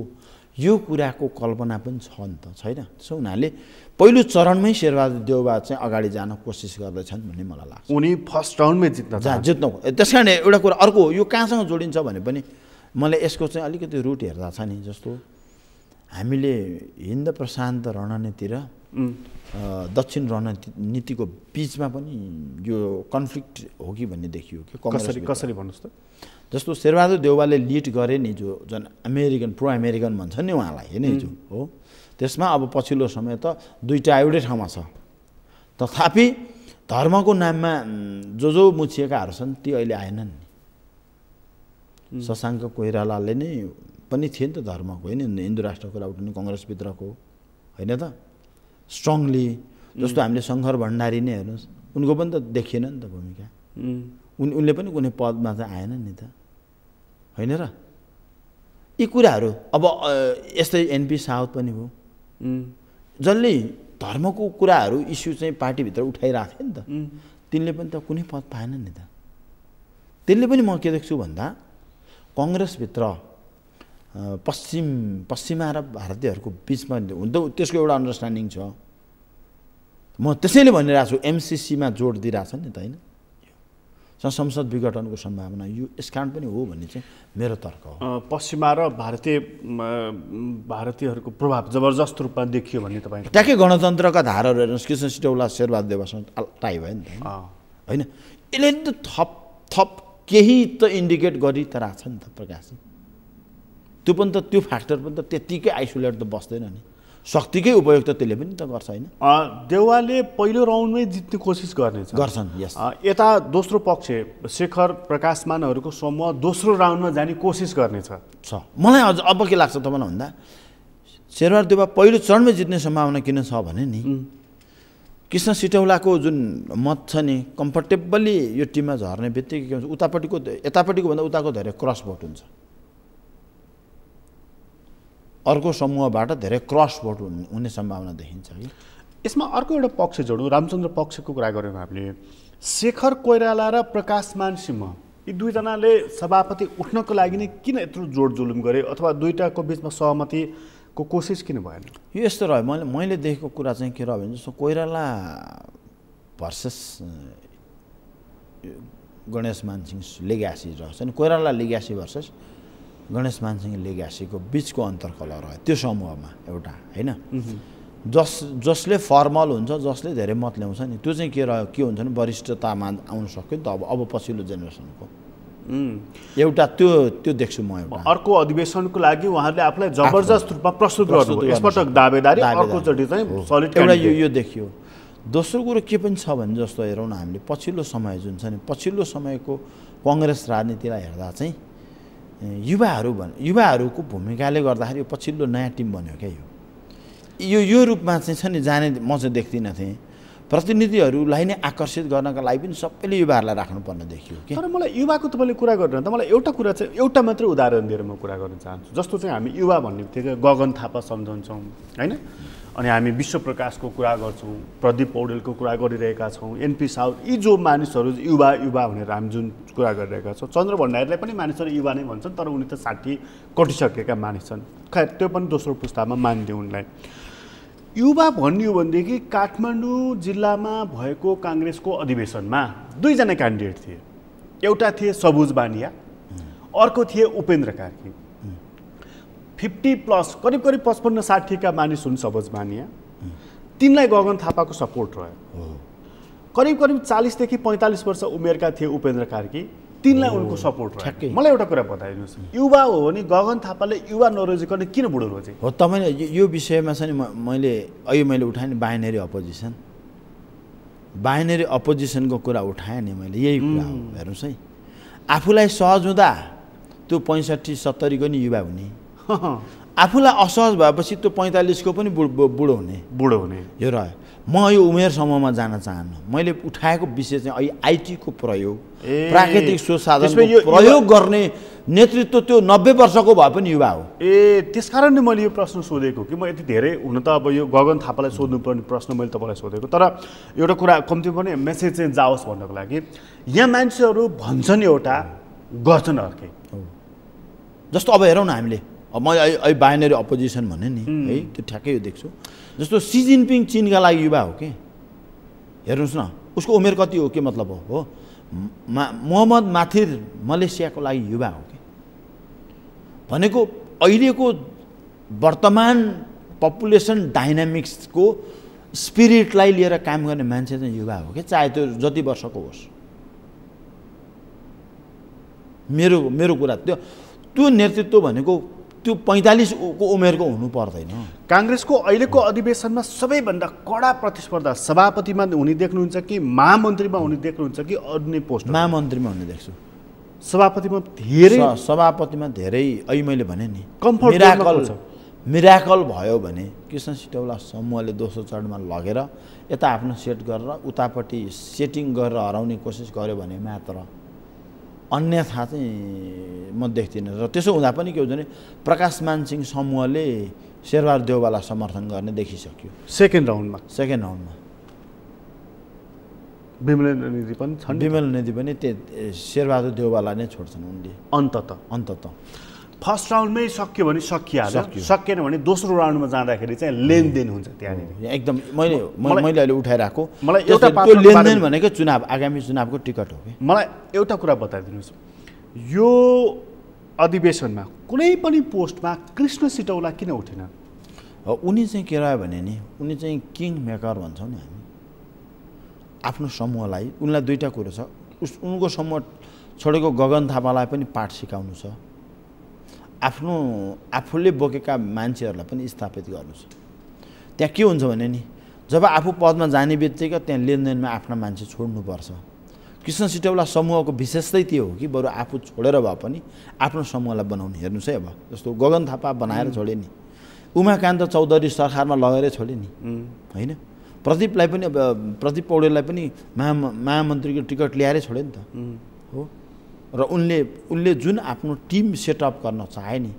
यो कुराको कल्पना पनि छ नि त, छैन? त्यसो हुनाले पहिलो चरणमै शेरबहादुर देउवा चाहिँ अगाडि जान कोसिस गर्दैछन् भन्ने मलाई लाग्छ। उनी फर्स्ट राउन्डमै जित्नु। त्यस कारण एउटा कुरा अर्को यो कहाँसँग जोडिन्छ भने पनि मलाई यसको चाहिँ अलिकति रुट हेर्दा छ नि, जस्तो हामीले हिन्द प्रशान्त रणनीति र दक्षिण रणनीतिको बिचमा पनि यो कन्फ्लिक्ट हो कि भन्ने देखियो कि। कसरी भन्नुहोस् त? जस्तो शेरबहादुर देउवाले लिड गरे नि, जो जुन प्रो अमेरिकन भन्छ नि उहाँलाई होइन हिजो, हो त्यसमा अब पछिल्लो समय त दुईवटा एउटै ठाउँमा छ। तथापि धर्मको नाममा जो मुछिएकाहरू छन् ती अहिले आएनन् नि। शशाङ्क कोइरालाले नै पनि थिए नि त धर्मको होइन, हिन्दू राष्ट्रको एउटा नि कङ्ग्रेसभित्रको होइन त स्ट्रङली। जस्तो हामीले शङ्कर भण्डारी नै हेर्नुहोस्, उनको पनि त देखिएन नि त भूमिका, उनले पनि कुनै पदमा चाहिँ आएन नि त होइन र। यी कुराहरू अब यस्तै एनपी साउथ पनि हो, जसले धर्मको कुराहरू इस्यु चाहिँ पार्टीभित्र उठाइरहेको थियो नि त, तिनले पनि त कुनै पद पाएन नि त। त्यसले पनि म के देख्छु भन्दा कङ्ग्रेसभित्र पश्चिमा र भारतीयहरूको बिचमा हुन त त्यसको एउटा अन्डरस्ट्यान्डिङ छ। म त्यसैले भनिरहेको छु एमसिसीमा जोड दिइरहेछ नि त होइन, संसद विघटनको सम्भावना यो यस कारण पनि हो भन्ने चाहिँ मेरो तर्क हो। पश्चिमा र भारतीयहरूको प्रभाव जबरजस्त रूपमा देखियो भन्ने तपाईँ? ट्याक्कै गणतन्त्रका धारहरू हेर्नुहोस्, कृष्ण सिटौला शेरबहादुर देउवासँग टाइ भयो नि त होइन। यसले त थप केही त इन्डिकेट गरि त राख्छ नि त प्रकाशजी। त्यो पनि त त्यो फ्याक्टर पनि त त्यत्तिकै आइसोलेट त बस्दैन नि, शक्तिकै उपयोग त त्यसले पनि त गर्छ होइन। देउवाले पहिलो राउन्डमै जित्ने कोसिस गर्छन्। यस यता दोस्रो पक्ष शेखर प्रकाशमानहरूको समूह दोस्रो राउन्डमा जाने कोसिस गर्नेछ। मलाई अब के लाग्छ तपाईँलाई भन्दा शेरबहादुर देउवा पहिलो चरणमै जित्ने सम्भावना किन छ भने नि कृष्ण सिटौलाको जुन मत छ नि कम्फर्टेबल्ली यो टिममा झर्ने बित्तिकै के हुन्छ, यतापट्टिको भन्दा उताको धेरै क्रस भोट हुन्छ, अर्को समूहबाट धेरै क्रस भोट हुने सम्भावना देखिन्छ कि। यसमा अर्को एउटा पक्ष जोडौँ, रामचन्द्र पक्षको कुरा गऱ्यौँ हामीले। शेखर कोइराला र प्रकाशमान सिंह यी दुईजनाले सभापति उठ्नको लागि नै किन यत्रो जोडजुलुम गरे, अथवा दुईटाको बिचमा सहमतिको कोसिस किन भएन? यो यस्तो रह्यो, मैले देखेको कुरा चाहिँ के रह्यो भने जस्तो कोइराला भर्सेस गणेश मानसिंह लेग्यासी रहेछ नि, कोइराला लेग्यासी भर्सेस गणेश मानसिंह लेग्यासीको बिचको अन्तर्कलह रह्यो त्यो समूहमा एउटा होइन। जसले फर्मल हुन्छ, जसले धेरै मत ल्याउँछ नि, त्यो चाहिँ के हुन्छ भने वरिष्ठतामा आउन सक्यो नि त अब पछिल्लो जेनेरेसनको एउटा त्यो देख्छु म एउटा। अर्को अधिवेशनको लागि उहाँहरूले आफूलाई जबरजस्त रूपमा प्रस्तुत गर्नुभयो, यसपटक दावेदारी, अर्कोचोटि चाहिँ सलिड एउटा यो देखियो। दोस्रो कुरो के पनि छ भने जस्तो हेरौँ न हामीले पछिल्लो समय जुन छ नि, पछिल्लो समयको कङ्ग्रेस राजनीतिलाई हेर्दा चाहिँ युवाहरूको भूमिकाले गर्दाखेरि यो पछिल्लो नयाँ टिम बन्यो क्या यो रूपमा चाहिँ छ नि जाने म चाहिँ देख्दिनँ थिएँ। प्रतिनिधिहरूलाई नै आकर्षित गर्नका लागि पनि सबैले युवाहरूलाई राख्नुपर्ने देखियो कि। तर मलाई युवाको तपाईँले कुरा गर्नु त मलाई एउटा कुरा चाहिँ एउटा मात्रै उदाहरण दिएर म कुरा गर्न चाहन्छु। जस्तो चाहिँ हामी युवा भन्ने बित्तिकै गगन थापा सम्झन्छौँ होइन, अनि हामी विश्व प्रकाशको कुरा गर्छौँ, प्रदीप पौडेलको कुरा गरिरहेका छौँ, एनपी साउद, यी जो मानिसहरू युवा भनेर हामी जुन कुरा गरिरहेका छौँ। चन्द्र भण्डारीलाई पनि मानिसहरू युवा नै भन्छन्, तर उनी त 60 कटिसकेका मानिस छन्। खैर त्यो पनि दोस्रो पुस्तामा मानिदियो उनलाई। युवा भनियो भनेदेखि काठमाडौँ जिल्लामा भएको काङ्ग्रेसको अधिवेशनमा दुईजना क्यान्डिडेट थिए। एउटा थिए सबुज बानिया, अर्को थिए उपेन्द्र कार्की। 50+ करिब 55-60 का मानिस हुन् सबुज बानिया, तिनलाई गगन थापाको सपोर्ट रह्यो। करिब 40 देखि 45 वर्ष उमेरका थिए उपेन्द्र कार्की, तिनलाई उनको सपोर्ट रह्यो। मलाई एउटा कुरा बताइदिनुहोस्, युवा हो भने गगन थापाले युवा नरोजिकन किन बुढो रोजे? हो तपाईँले यो विषयमा चाहिँ मैले उठाएँ नि बाइनेरी अपोजिसन, बाइनेरी अपोजिसनको कुरा उठाएँ नि मैले, यही कुरा हो। हेर्नुहोस् है, आफूलाई सहज हुँदा त्यो 65-70 नि युवा हुने, आफूलाई असहज भएपछि त्यो 45 को पनि बुढो हुने यो रह्यो। म यो उमेर समूहमा जान चाहन्न। मैले उठाएको विषय चाहिँ अहिले आइटी को प्रयोग, प्राकृतिक स्रोत साधनको प्रयोग गर्ने नेतृत्व त्यो 90 वर्षको भए पनि युवा हो। त्यसकारण नै मैले यो प्रश्न सोधेको कि म यति धेरै हुन त अब यो गगन थापालाई सोध्नुपर्ने प्रश्न मैले तपाईँलाई सोधेको। तर एउटा कुरा कम्ती पनि मेसेज चाहिँ जाओस् भन्नको लागि यहाँ मान्छेहरू भन्छन् एउटा गर्छन् अर्कै। जस्तो अब हेरौँ न हामीले, अब मैले अहिले बाइनेरी अपोजिसन भने नि है, त्यो ठ्याक्कै यो देख्छु। जस्तो सी जिनपिङ चीनका लागि युवा हो के, हेर्नुहोस् न उसको उमेर कति हो के मतलब हो। मोहम्मद माथिर मलेसियाको लागि युवा हो के भनेको अहिलेको वर्तमान पपुलेसन डाइनामिक्सको स्पिरिटलाई लिएर काम गर्ने मान्छे चाहिँ युवा हो के, चाहे त्यो जति वर्षको होस्। मेरो कुरा त्यो नेतृत्व भनेको त्यो 45 को उमेरको हुनु पर्दैन। काङ्ग्रेसको अहिलेको अधिवेशनमा सबैभन्दा कडा प्रतिस्पर्धा सभापतिमा हुने देख्नुहुन्छ कि महामन्त्रीमा हुने देख्नुहुन्छ कि अन्य पोस्ट? महामन्त्रीमा हुने देख्छु। सभापतिमा धेरै अहिले मैले भने नि मिराकल भयो भने कृष्ण सिटौला समूहले दोस्रो चरणमा लगेर यता आफ्नो सेट गरेर उतापट्टि सेटिङ गरेर हराउने कोसिस गर्यो भने मात्र, अन्यथा चाहिँ म देख्दिनँ। र त्यसो हुँदा पनि के हुन्छ भने प्रकाशमान सिंह समूहले शेरबहादुर देउवालाई समर्थन गर्ने देखिसक्यो सेकेन्ड राउन्डमा। विमलेन्द्र निधि पनि छन्, विमलेन्द्र निधि पनि शेरबहादुर देउवालाई नै छोड्छन् उनले अन्तत। फर्स्ट राउन्डमै सक्यो भने सकिएन भने दोस्रो राउन्डमा जाँदाखेरि चाहिँ लेनदेन हुन्छ त्यहाँनिर एकदम। मैले अहिले उठाइरहेको मलाई एउटा त्यो लेनदेन भनेको चुनाव, आगामी चुनावको टिकट हो कि। मलाई एउटा कुरा बताइदिनुहोस्, यो अधिवेशनमा कुनै पनि पोस्टमा कृष्ण सिटौला किन उठेन? उनी चाहिँ के रह्यो भने नि, उनी चाहिँ किङ मेकर भन्छौँ नि हामी आफ्नो समूहलाई। उनलाई दुईवटा कुरो छ, उनको समूह छोडेको गगन थापालाई पनि पाठ सिकाउनु छ, आफूले बोकेका मान्छेहरूलाई पनि स्थापित गर्नु छ। त्यहाँ के हुन्छ भने नि, जब आफू पदमा जाने बित्तिकै त्यहाँ लेनदेनमा आफ्ना मान्छे छोड्नुपर्छ। कृष्ण सिटौला समूहको विशेषतै त्यो हो कि बरु आफू छोडेर भए पनि आफ्नो समूहलाई बनाउने। हेर्नुहोस् है, अब जस्तो गगन थापा बनाएर छोडे नि, उमाकान्त चौधरी सरकारमा लगेरै छोडे नि होइन, प्रदीपलाई पनि प्रदीप पौडेललाई पनि महामन्त्रीको टिकट ल्याएरै छोडे नि त हो। र उनले जुन आफ्नो टिम सेटअप गर्न चाहे नि,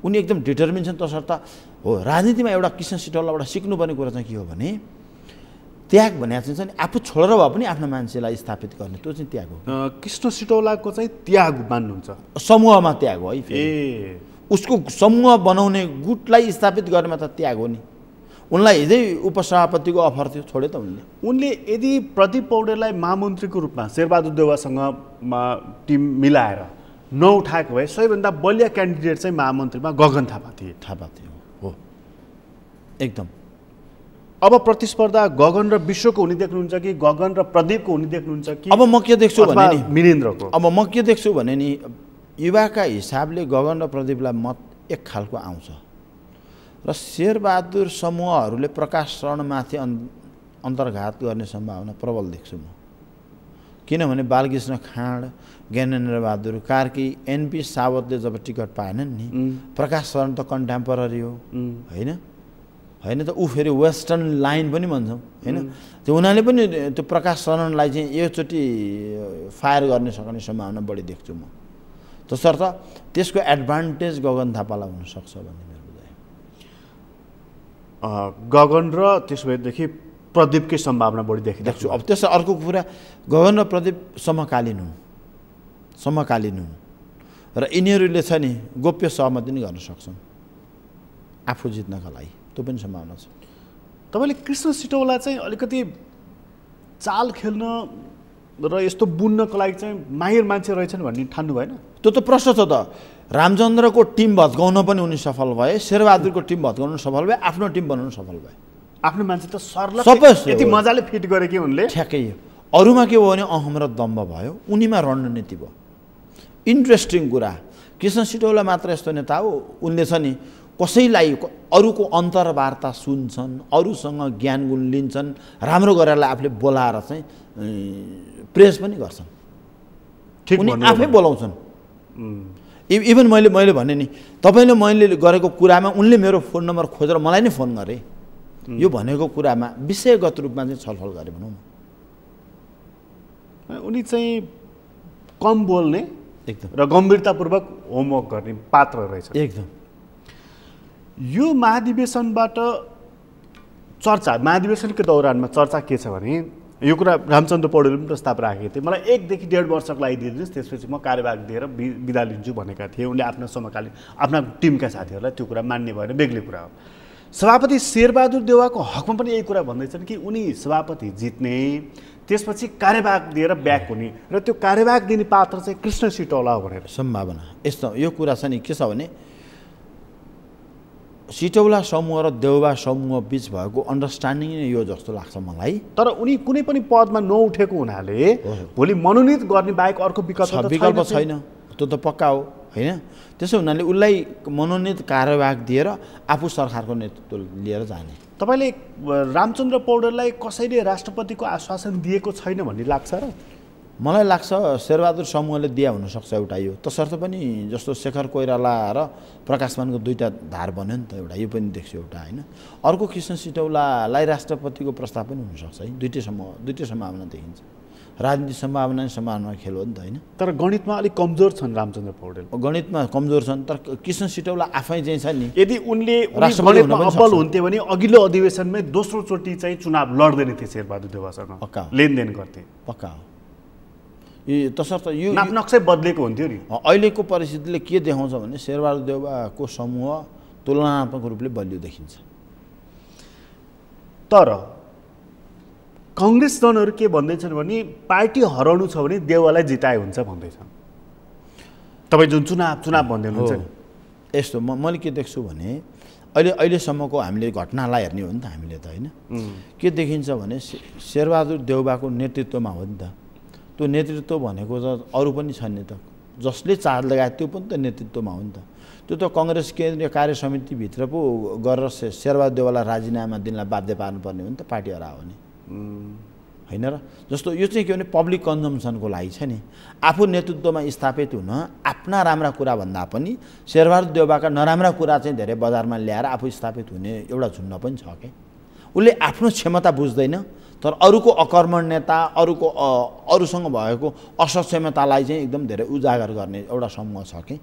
उनी एकदम डिटर्मिनेसन तसर्थ हो। राजनीतिमा एउटा कृष्ण सिटौलाबाट सिक्नुपर्ने कुरा चाहिँ के हो भने त्याग भने चाहिँ आफू छोडेर भए पनि आफ्नो मान्छेलाई स्थापित गर्ने, त्यो चाहिँ त्याग हो। कृष्ण सिटौलाको चाहिँ त्याग मान्नुहुन्छ? समूहमा त्याग हो है। उसको समूह बनाउने गुटलाई स्थापित गर्नेमा त त्याग हो नि। उनलाई हिजै उपसभापतिको अफर थियो, छोडे त उनले यदि प्रदीप पौडेललाई महामन्त्रीको रूपमा शेरबहादुर देउवासँग टिम मिलाएर नउठाएको भए सबैभन्दा बलिया क्यान्डिडेट चाहिँ महामन्त्रीमा गगन थापा थिए हो एकदम। अब प्रतिस्पर्धा गगन र विश्वको हुने देख्नुहुन्छ कि गगन र प्रदीपको हुने देख्नुहुन्छ कि अब म के देख्छु भने नि मिनेन्द्रको? अब म के देख्छु भने नि युवाका हिसाबले गगन र प्रदीपलाई मत एक खालको आउँछ र शेरबहादुर समूहहरूले प्रकाश शरणमाथि अन्तर्घात गर्ने सम्भावना प्रबल देख्छु म। किनभने बालकृष्ण खाँड, ज्ञानेन्द्र बहादुर कार्की, एनपी सावतले जब टिकट पाएनन् नि, प्रकाश शरण त कन्टेम्पोररी हो होइन, होइन त ऊ फेरि वेस्टर्न लाइन पनि भन्छौँ होइन, त्यो उनीहरूले पनि त्यो प्रकाश शरणलाई चाहिँ एकचोटि फायर गर्न सक्ने सम्भावना बढी देख्छु म। तसर्थ त्यसको एडभान्टेज गगन थापालाई हुनसक्छ भन्ने मेरो बुझाइ। गगन र त्यसो भएदेखि प्रदीपकै सम्भावना बढी देख्छु। अब त्यसो अर्को कुरा, गगन र प्रदीप समकालीन हुन्, समकालीन हुन् र यिनीहरूले छ नि गोप्य सहमति नै गर्न सक्छन् आफू जित्नका लागि, त्यो पनि सम्भावना छ। तपाईँले कृष्ण सिटौला चाहिँ अलिकति चाल खेल्न र यस्तो बुन्नको लागि चाहिँ माहिर मान्छे रहेछन् भन्ने ठान्नु भएन? त्यो त प्रश्न छ त। रामचन्द्रको टिम भत्काउन पनि उनी सफल भए, शेरबहादुरको टिम भत्काउन सफल भए, आफ्नो टिम बनाउन सफल भए। आफ्नो मान्छे त सरल सबै यति मजाले फिट गरे कि उनले। ठ्याक्कै अरूमा के भयो भने अहम र दम्भ भयो, उनीमा रणनीति भयो। इन्ट्रेस्टिङ कुरा, कृष्ण सिटौला मात्र यस्तो नेता हो उनले छ नि कसैलाई अरूको अन्तर्वार्ता सुन्छन्, अरूसँग ज्ञान गुण लिन्छन्, राम्रो गरेरलाई आफूले बोलाएर चाहिँ प्रेस पनि गर्छन्, उनी आफै बोलाउँछन्। इभन मैले भने नि तपाईँले मैले गरेको कुरामा उनले मेरो फोन नम्बर खोजेर मलाई नै फोन गरे, यो भनेको कुरामा विषयगत रूपमा चाहिँ छलफल गरे भनौँ न। उनी चाहिँ कम बोल्ने एकदम र गम्भीरतापूर्वक होमवर्क गर्ने पात्र रहेछ एकदम। यो महाधिवेशनबाट चर्चा, महाधिवेशनको दौरानमा चर्चा के छ भने यो कुरा रामचन्द्र पौडेलले पनि प्रस्ताव राखेको थिए, मलाई 1 देखि 1.5 वर्षको लागि दिइदिनुहोस्, त्यसपछि म कार्यभाग दिएर बिदा लिन्छु भनेका थिए उनले आफ्ना समकालीन आफ्ना टिमका साथीहरूलाई। त्यो कुरा मान्ने भएन, बेग्लै कुरा हो। सभापति शेरबहादुर देउवाको हकमा पनि यही कुरा भन्दैछन् कि उनी सभापति जित्ने, त्यसपछि कार्यभाग दिएर ब्याक हुने र त्यो कार्यभाग दिने पात्र चाहिँ कृष्ण सिटौला हो भनेर सम्भावना। यस्तो यो कुरा छ नि के छ भने सिटौला समूह र देउवा समूह बिच भएको अन्डरस्ट्यान्डिङ नै यो जस्तो लाग्छ मलाई। तर उनी कुनै पनि पदमा नउठेको हुनाले भोलि मनोनित गर्ने बाहेक अर्को विकल्प छैन, त्यो त पक्का हो होइन। त्यसो हुनाले उसलाई मनोनित कार्यभाग दिएर आफू सरकारको नेतृत्व लिएर जाने। तपाईँले रामचन्द्र पौडेललाई कसैले राष्ट्रपतिको आश्वासन दिएको छैन भन्ने लाग्छ र? मलाई लाग्छ शेरबहादुर समूहले दिया हुनसक्छ एउटा यो, तसर्थ पनि जस्तो शेखर कोइराला र प्रकाशमानको दुईवटा धार बन्यो नि त एउटा, यो पनि देख्छु एउटा होइन। अर्को कृष्ण सिटौलालाई राष्ट्रपतिको प्रस्ताव पनि हुनसक्छ है, दुइटै सम्भावना देखिन्छ। राजनीति सम्भावना खेल हो नि त होइन। तर गणितमा अलिक कमजोर छन् रामचन्द्र पौडेल, गणितमा कमजोर छन्, तर कृष्ण सिटौला आफै चाहिँ छ नि यदि उनले गणितमा अब्बल हुन्थे भने अघिल्लो अधिवेशनमै दोस्रो चोटि चाहिँ चुनाव लड्दैन थिए शेरबहादुर देउवासँग, पक्का लेनदेन गर्थे, पक्का हो। तसर्थ यो नक्सै बदलेको हुन्थ्यो नि। अहिलेको परिस्थितिले के देखाउँछ भने शेरबहादुर देउवाको समूह तुलनात्मक रूपले बलियो देखिन्छ। तर काङ्ग्रेस जनहरू के भन्दैछन् भने पार्टी हराउनु छ भने देउवालाई जिताए हुन्छ भन्दैछन्। तपाईँ जुन चुनाव भन्दै हुनुहुन्छ नि, यस्तो मैले के देख्छु भने अहिलेसम्मको हामीले घटनालाई हेर्ने हो नि त हामीले त होइन, के देखिन्छ भने शेरबहादुर देउवाको नेतृत्वमा हो नि त। त्यो नेतृत्व भनेको त अरू पनि छन् नि त, जसले चार्ज लगायो त्यो पनि त नेतृत्वमा हो नि त। त्यो त कङ्ग्रेस केन्द्रीय कार्य समितिभित्र पो गरेर शेरबहादुर देउवालाई राजीनामा दिनलाई बाध्य पार्नुपर्ने हो नि त पार्टी हरायो भने होइन र। जस्तो यो चाहिँ के भने पब्लिक कन्जम्सनको लागि छ नि, आफू नेतृत्वमा स्थापित हुन आफ्ना राम्रा कुरा भन्दा पनि शेरबहादुर देउवाका नराम्रा कुरा चाहिँ धेरै बजारमा ल्याएर आफू स्थापित हुने एउटा झुन्ड पनि छ क्या। उसले आफ्नो क्षमता बुझ्दैन, तर अरूको अकर्मण्यता, अरूसँग भएको असक्षमतालाई चाहिँ एकदम धेरै उजागर गर्ने एउटा समूह छ कि,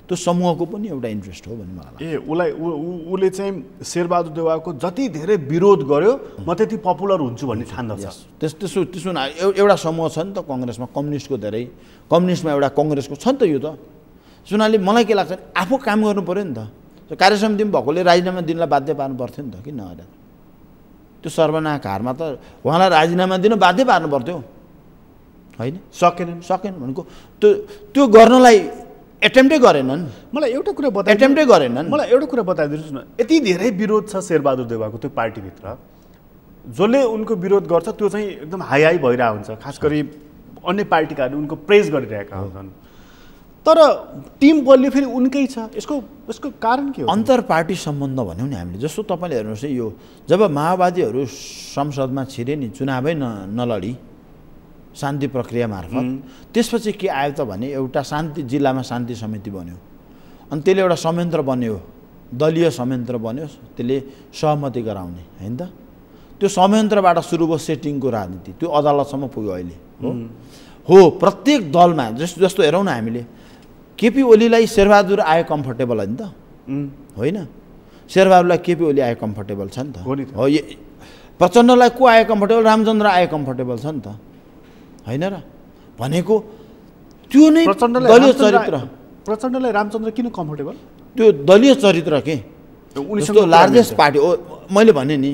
त्यो समूहको पनि एउटा इन्ट्रेस्ट हो भन्ने मलाई लाग्छ। उसले चाहिँ शेरबहादुर देउवाको जति धेरै विरोध गर्यो म त्यति पपुलर हुन्छु भन्ने ठान्दछ। त्यसो एउटा समूह छ नि त कङ्ग्रेसमा, कम्युनिस्टको धेरै, कम्युनिस्टमा एउटा कङ्ग्रेसको छ नि त यो त। सुनाले मलाई के लाग्छ भने आफू काम गर्नु पऱ्यो नि त, कार्य समितिमा भएकोले राजीनामा दिनलाई बाध्य पार्नु पर्थ्यो नि त, किन नगरेर त्यो सर्वनाकारमा त उहाँलाई राजीनामा दिन बाध्य पार्नु पर्थ्यो होइन। सकेन भनेको त्यो गर्नलाई एटेम्प्टै गरेनन्। मलाई एउटा कुरा एटेम्प्टै गरेनन्। मलाई एउटा कुरा बताइदिनुहोस् न, यति धेरै विरोध छ शेरबहादुर देउवाको त्यो पार्टीभित्र, जसले उनको विरोध गर्छ त्यो चाहिँ एकदम हाई हाई भइरहेको हुन्छ, खास गरी अन्य पार्टीकाहरूले उनको प्रेज गरिरहेका हुन्छन्। तर टिम बलियो फेरि उनकै छ, यसको कारण के हो? अन्तर पार्टी सम्बन्ध भन्यौँ नि हामीले। जस्तो तपाईँले हेर्नुहोस् है, यो जब माओवादीहरू संसदमा छिरे नि, चुनावै नलडी शान्ति प्रक्रिया मार्फत, त्यसपछि के आयो त भने एउटा जिल्लामा शान्ति समिति बन्यो, अनि त्यसले एउटा संयन्त्र बन्यो, दलीय संयन्त्र बन्यो, त्यसले सहमति गराउने हैन त। त्यो संयन्त्रबाट सुरु भयो सेटिङको राजनीति, त्यो अदालतसम्म पुग्यो अहिले हो। प्रत्येक दलमा जस्तो हेरौँ न हामीले, केपी ओलीलाई शेरबहादुर आयो कम्फर्टेबल होइन त, होइन? शेरबहादुरलाई केपी ओली आयो कम्फर्टेबल छ नि त, हो। प्रचण्डलाई को आयो कम्फर्टेबल? रामचन्द्र आयो कम्फर्टेबल छ नि त, होइन र? भनेको त्यो नै दलीय चरित्र। प्रचण्डलाई रामचन्द्र किन कम्फर्टेबल? त्यो दलीय चरित्र के, उनीसँग लार्जेस्ट पार्टी हो। मैले भने नि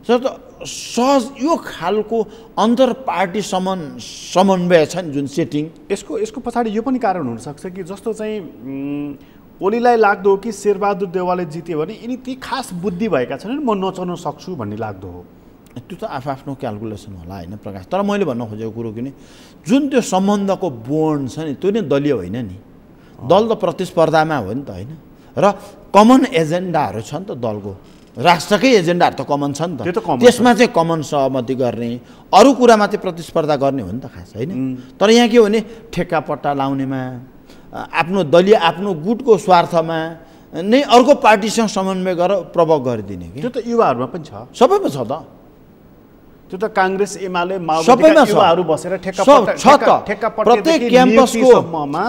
सर, सहज यो खालको अन्तर पार्टी समन्वय छ नि जुन सेटिङ, यसको पछाडि यो पनि कारण हुनसक्छ कि जस्तो चाहिँ ओलीलाई लाग्दो हो कि शेरबहादुर देउवाले जित्यो भने यिनी ती खास बुद्धि भएका छैनन्, म नचाउन सक्छु भन्ने लाग्दो हो। त्यो त आफ्नो क्यालकुलेसन होला होइन प्रकाश। तर मैले भन्न खोजेको कुरो किन, जुन त्यो सम्बन्धको बोन्ड छ नि त्यो नै दलीय होइन नि। दल त प्रतिस्पर्धामा हो नि त, होइन? र कमन एजेन्डाहरू छ नि त दलको, राष्ट्रकै एजेन्डाहरू त कमन छ नि त, त्यसमा चाहिँ कमन सहमति गर्ने, अरू कुरामा चाहिँ प्रतिस्पर्धा गर्ने हो नि त खास, होइन? तर यहाँ के हो भने ठेक्कापट्टा लाउनेमा, आफ्नो दलीय आफ्नो गुटको स्वार्थमा नै अर्को पार्टीसँग समन्वय गरेर प्रभोग गरिदिने कि। त्यो त युवाहरूमा पनि छ, सबैमा छ त। त्यो त काङ्ग्रेस एमाले माओवादीका युवाहरू बसेर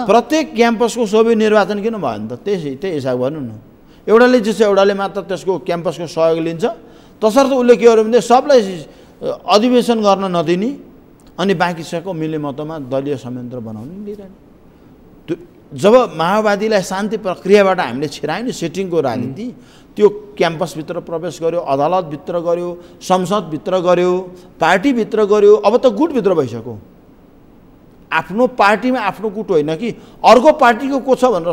प्रत्येक क्याम्पसको सबै निर्वाचन किन भयो नि त? त्यही हिसाब गर्नु न। एउटाले जित्छ, एउटाले मात्र त्यसको क्याम्पसको सहयोग लिन्छ, तसर्थ उसले के गर्यो भने सबलाई अधिवेशन गर्न नदिने अनि बाँकी सबको मिलेमतोमा दलीय संयन्त्र बनाउने लिइरहने। त्यो जब माओवादीलाई शान्ति प्रक्रियाबाट हामीले छिरायौँ नि, सेटिङको राजनीति, त्यो क्याम्पसभित्र प्रवेश गर्यो, अदालतभित्र गर्यो, संसदभित्र गर्यो, पार्टीभित्र गर्यो, अब त गुटभित्र भइसक्यो। आफ्नो पार्टीमा आफ्नो गुट होइन कि अर्को पार्टीको को छ भनेर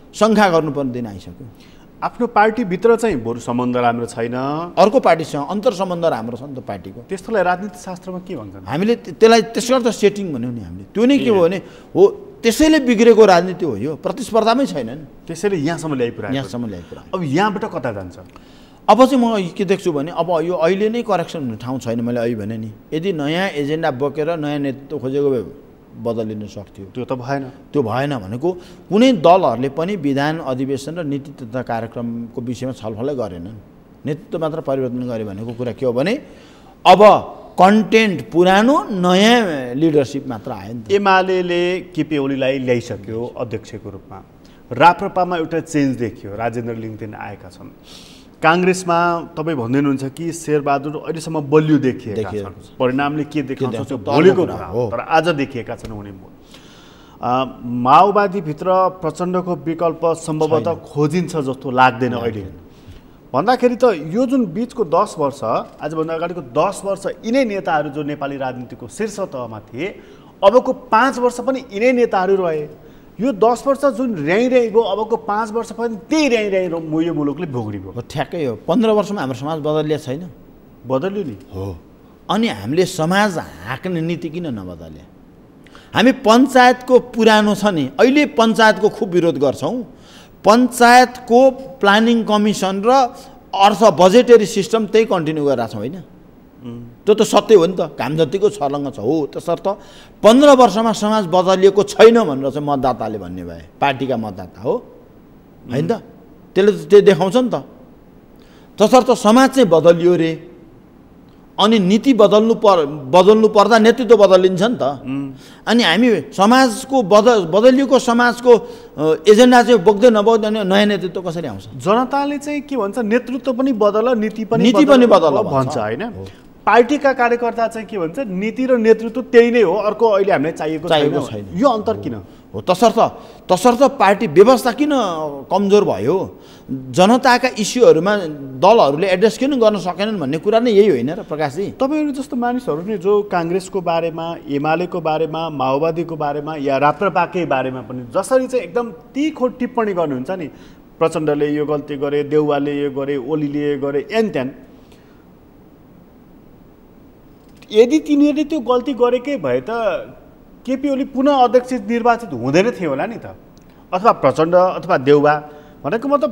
शङ्का गर्नुपर्ने दिन आइसक्यो। आफ्नो पार्टीभित्र चाहिँ बरु सम्बन्ध राम्रो छैन, अर्को पार्टीसँग अन्तर सम्बन्ध राम्रो छ नि त पार्टीको। त्यस्तोलाई राजनीति शास्त्रमा के भन्छन्? हामीले त्यसलाई त्यसको त सेटिङ भन्यौँ नि हामीले। त्यो नै के हो भने हो, त्यसैले बिग्रेको राजनीति हो यो, प्रतिस्पर्धामै छैन नि, त्यसैले यहाँसम्म ल्याइपुरा। अब यहाँबाट कता जान्छ? अब चाहिँ म के देख्छु भने, अब यो अहिले नै करेक्सन हुने ठाउँ छैन। मैले अहिले भने नि, यदि नयाँ एजेन्डा बोकेर नयाँ नेतृत्व खोजेको भए बदलिन सक्थ्यो, त्यो त भएन। त्यो भएन भनेको कुनै दलहरूले पनि विधान अधिवेशन र नीति तथा कार्यक्रमको विषयमा छलफलै गरेनन्, नेतृत्व मात्र परिवर्तन गरे भनेको कुरा के हो भने अब कन्टेन्ट पुरानो नयाँ लिडरसिप मात्र आयो नि त। एमाले केपी ओलीलाई ल्याइसक्यो अध्यक्षको रूपमा, राप्रपामा एउटा चेन्ज देखियो, राजेन्द्र लिङदेन आएका छन्। काङ्ग्रेसमा तपाईँ भन्दै हुनुहुन्छ कि शेरबहादुर अहिलेसम्म बलियो देखिएका छन्, परिणामले के देखाउँछ त्यो भोलिको कुरा हो, तर आज देखिएका छन् उनी। माओवादीभित्र प्रचण्डको विकल्प सम्भवतः खोजिन्छ जस्तो लाग्दैन अहिले। भन्दाखेरि त यो जुन बिचको 10 वर्ष, आजभन्दा अगाडिको 10 वर्ष यिनै नेताहरू जो नेपाली राजनीतिको शीर्ष तहमा थिए, अबको 5 वर्ष पनि यिनै नेताहरू रहे। यो 10 वर्ष जुन र्याइँ गयो, अबको 5 वर्ष पनि त्यही र्याइँ यो मुलुकले भोग्रियो। ठ्याक्कै हो। 15 वर्षमा हाम्रो समाज बदलिया छैन? बदल्यो नि हो। अनि हामीले समाज हाँक्ने नीति किन नबदल्यो? हामी पञ्चायतको पुरानो छ नि, अहिले पञ्चायतको खुब विरोध गर्छौँ। पञ्चायतको प्लानिङ कमिसन र अर्थ बजेटरी सिस्टम त्यही कन्टिन्यू गरिरहेको छौँ, होइन? त्यो त सत्य हो नि त, काम जतिको छलङ्ग छ हो। त्यसर्थ 15 वर्षमा समाज बदलिएको छैन भनेर चाहिँ मतदाताले भन्ने भए, पार्टीका मतदाता हो, होइन त? त्यसले त्यो देखाउँछ नि त। तसर्थ समाज चाहिँ बदलियो रे, अनि नीति बदल्नु पर्दा नेतृत्व बदलिन्छ नि त। अनि हामी समाजको बदलिएको समाजको एजेन्डा चाहिँ बोक्दै नबोक्दै नयाँ नेतृत्व कसरी आउँछ? जनताले चाहिँ के भन्छ, नेतृत्व पनि बदल, नीति पनि बदल भन्छ, होइन? पार्टीका कार्यकर्ता चाहिँ के भन्छ, नीति र नेतृत्व त्यही नै हो, अर्को अहिले हामीलाई चाहिएको छैन। यो अन्तर किन हो? तसर्थ पार्टी व्यवस्था किन कमजोर भयो? जनताका इस्युहरूमा दलहरूले एड्रेस किन गर्न सकेनन् भन्ने कुरा नै यही होइन र प्रकाशजी? तपाईँहरू जस्तो मानिसहरू नि जो काङ्ग्रेसको बारेमा, एमालेको बारेमा, माओवादीको बारेमा या राप्रपाकै बारेमा पनि जसरी चाहिँ एकदम तीखो टिप्पणी गर्नुहुन्छ नि, प्रचण्डले यो गल्ती गरे, देउवाले यो गरे, ओलीले यो गरे, एन त्यन, यदि तिनीहरूले त्यो गल्ती गरेकै भए त केपी ओली पुनः अध्यक्ष निर्वाचित हुँदैन थियो होला नि त, अथवा प्रचण्ड अथवा देउबा। भनेको मतलब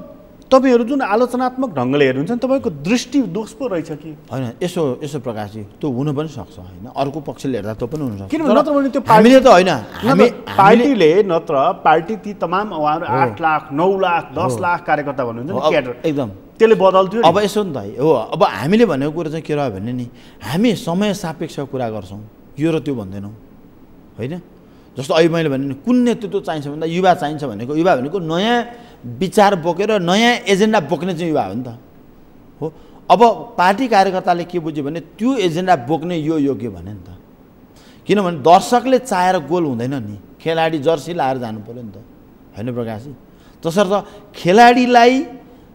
तपाईँहरू जुन आलोचनात्मक ढङ्गले हेर्नुहुन्छ नि, तपाईँको दृष्टि दोष पो रहेछ कि होइन? यसो प्रकाशजी, त्यो हुन पनि सक्छ होइन, अर्को पक्षले हेर्दा त्यो पनि हुनसक्छ। किनभने नत्र भने त्यो हामीले त होइन, पार्टीले नत्र पार्टी ती तमाम उहाँहरू 8 लाख 9 लाख 10 लाख कार्यकर्ता भन्नुहुन्छ नि क्याडर, एकदम त्यसले बदल्थ्यो। अब यसो नि त हो, अब हामीले भनेको कुरा चाहिँ के रह्यो भने नि, हामी समय सापेक्ष कुरा गर्छौँ, यो र त्यो भन्दैनौँ होइन। जस्तो अहिले मैले भने कुन नेतृत्व चाहिन्छ भन्दा युवा चाहिन्छ भनेको, युवा भनेको नयाँ विचार बोकेर नयाँ एजेन्डा बोक्ने चाहिँ युवा हो नि त हो। अब पार्टी कार्यकर्ताले के बुझ्यो भने त्यो एजेन्डा बोक्ने यो योग्य भने नि त, किनभने दर्शकले चाहेर गोल हुँदैन नि, खेलाडी जर्सी लाएर जानु पऱ्यो नि त होइन प्रकाशजी। तसर्थ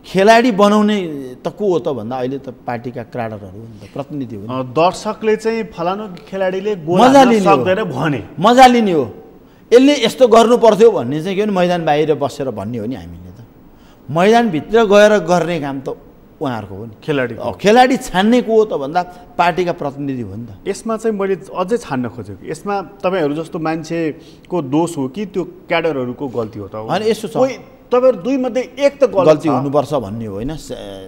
खेलाडी बनाउने त को हो त भन्दा अहिले त पार्टीका क्राडरहरू हो नि त, प्रतिनिधि हो। दर्शकले चाहिँ फलानु खेलाडीले गोल हाल्न सक्दैन भने मजा लिने हो, यसले यस्तो गर्नु पर्थ्यो भन्ने चाहिँ के भने मैदान बाहिर बसेर भन्ने हो नि हामीले त। मैदानभित्र गएर गर्ने काम त उहाँहरूको हो नि, खेलाडी छान्ने को हो त भन्दा पार्टीका प्रतिनिधि हो नि त। यसमा चाहिँ मैले अझै छान्न खोजेको, यसमा तपाईँहरू जस्तो मान्छेको दोष हो कि त्यो क्याडरहरूको गल्ती हो त? होइन यसो छ, तपाईँहरू दुई मध्ये एक त गल्ती हुनुपर्छ भन्ने हो होइन,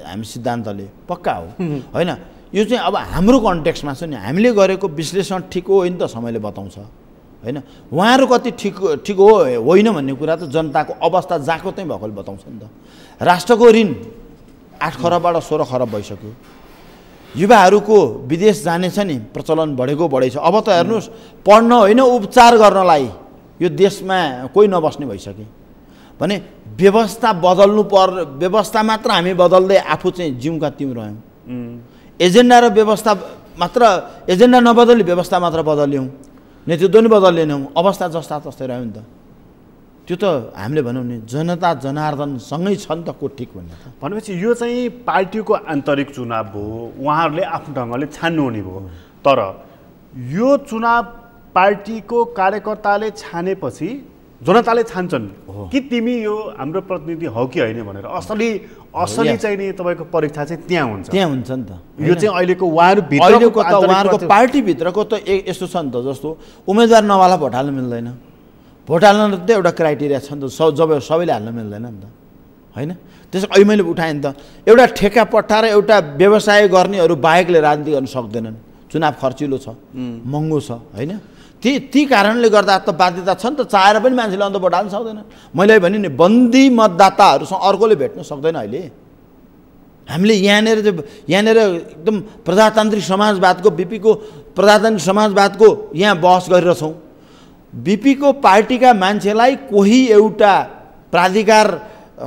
हामी सिद्धान्तले पक्का हो होइन। यो चाहिँ अब हाम्रो कन्टेक्स्टमा छ नि, हामीले गरेको विश्लेषण ठिक हो होइन त समयले बताउँछ होइन। उहाँहरू कति ठिक हो होइन भन्ने कुरा त जनताको अवस्था जहाँको चाहिँ भएकोले बताउँछ नि त। राष्ट्रको ऋण 8 खरबबाट 16 खरब भइसक्यो, युवाहरूको विदेश जाने छ नि प्रचलन बढेकै छ। अब त हेर्नुहोस्, पढ्न होइन उपचार गर्नलाई यो देशमा कोही नबस्ने भइसके भने व्यवस्था बदल्नु व्यवस्था मात्र हामी बदल्दै आफू चाहिँ जिउका तिउँ रह्यौँ। एजेन्डा र व्यवस्था मात्र, एजेन्डा नबदली व्यवस्था मात्र बदल्यौँ, नेतृत्व नि बदलेनौँ, अवस्था जस्ता तस्तै रह्यो नि त। त्यो त हामीले भनौँ नि जनता जनार्दनसँगै छ नि त को ठिक भन्ने त। भनेपछि यो चाहिँ पार्टीको आन्तरिक चुनाव हो, उहाँहरूले आफ्नो ढङ्गले छान्नुहुने भयो। तर यो चुनाव पार्टीको कार्यकर्ताले छानेपछि जनताले छान्छन् कि तिमी यो हाम्रो प्रतिनिधि हौ कि होइन भनेर। असली चाहिँ नि तपाईँको परीक्षा चाहिँ त्यहाँ हुन्छ नि त। यो चाहिँ अहिलेको उहाँहरूको पार्टीभित्रको त यस्तो छ नि त, जस्तो उम्मेदवार नवाला भोट हाल्न मिल्दैन, भोट हाल्न त एउटा क्राइटेरिया छ नि त, जब सबैले हाल्न मिल्दैन नि त होइन। त्यसो अहिले मैले उठाएँ नि त, एउटा ठेका पट्टा र एउटा व्यवसाय गर्नेहरू बाहेकले राजनीति गर्न सक्दैनन्, चुनाव खर्चिलो छ, महँगो छ होइन। ती कारणले गर्दा त बाध्यता छ नि त, चाहेर पनि मान्छेले अन्त भोट हाल्न सक्दैन। मैले भने नि बन्दी मतदाताहरूसँग अर्कोले भेट्न सक्दैन अहिले। हामीले यहाँनिर एकदम प्रजातान्त्रिक समाजवादको प्रजातान्त्रिक समाजवादको यहाँ बहस गरिरहेछौँ। बिपीको पार्टीका मान्छेलाई कोही एउटा प्राधिकार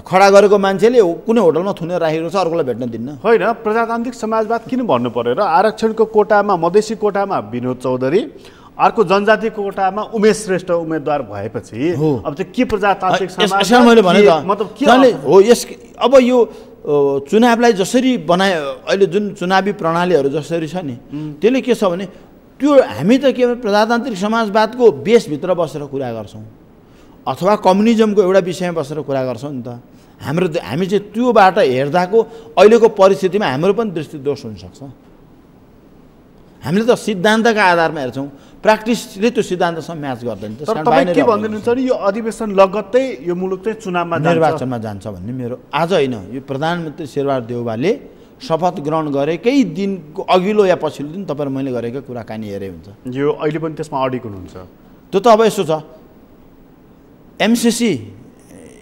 खडा गरेको मान्छेले कुनै होटलमा थुनेर राखेको छ, अर्कोलाई भेट्न दिन्न। होइन, प्रजातान्त्रिक समाजवाद किन भन्नु पर्यो र? आरक्षणको कोटामा, मधेसी कोटामा विनोद चौधरी, अर्को जनजाति कोटामा उमेश श्रेष्ठ उम्मेदवार भएपछि अब चाहिँ के प्रजातान्त्रिक समाज मैले भने मतलब के हो? अब यो चुनावलाई जसरी बनाए, अहिले जुन चुनावी प्रणालीहरू जसरी छ नि, त्यसले के छ भने त्यो हामी त के भने प्रजातान्त्रिक समाजवादको बेसभित्र बसेर कुरा गर्छौँ अथवा कम्युनिजमको एउटा विषयमा बसेर कुरा गर्छौँ नि त। हामी चाहिँ त्योबाट हेर्दाको अहिलेको परिस्थितिमा हाम्रो पनि दृष्टिदोष हुनसक्छ। हामीले त सिद्धान्तका आधारमा हेर्छौँ, प्र्याक्टिसले त्यो सिद्धान्तसँग म्याच गर्दैन। तर तपाईँ के भन्नुहुन्छ नि, यो अधिवेशन लगत्तै यो मुलुक चाहिँ चुनावमा निर्वाचनमा जान्छ भन्ने मेरो आज होइन, यो प्रधानमन्त्री शेरबहादुर देउवाले शपथ ग्रहण गरेकै दिनको अघिल्लो या पछिल्लो दिन तपाईँ मैले गरेको कुराकानी हेरे हुन्छ। यो अहिले पनि त्यसमा अडिक हुनुहुन्छ? त्यो त अब यस्तो छ, एमसिसी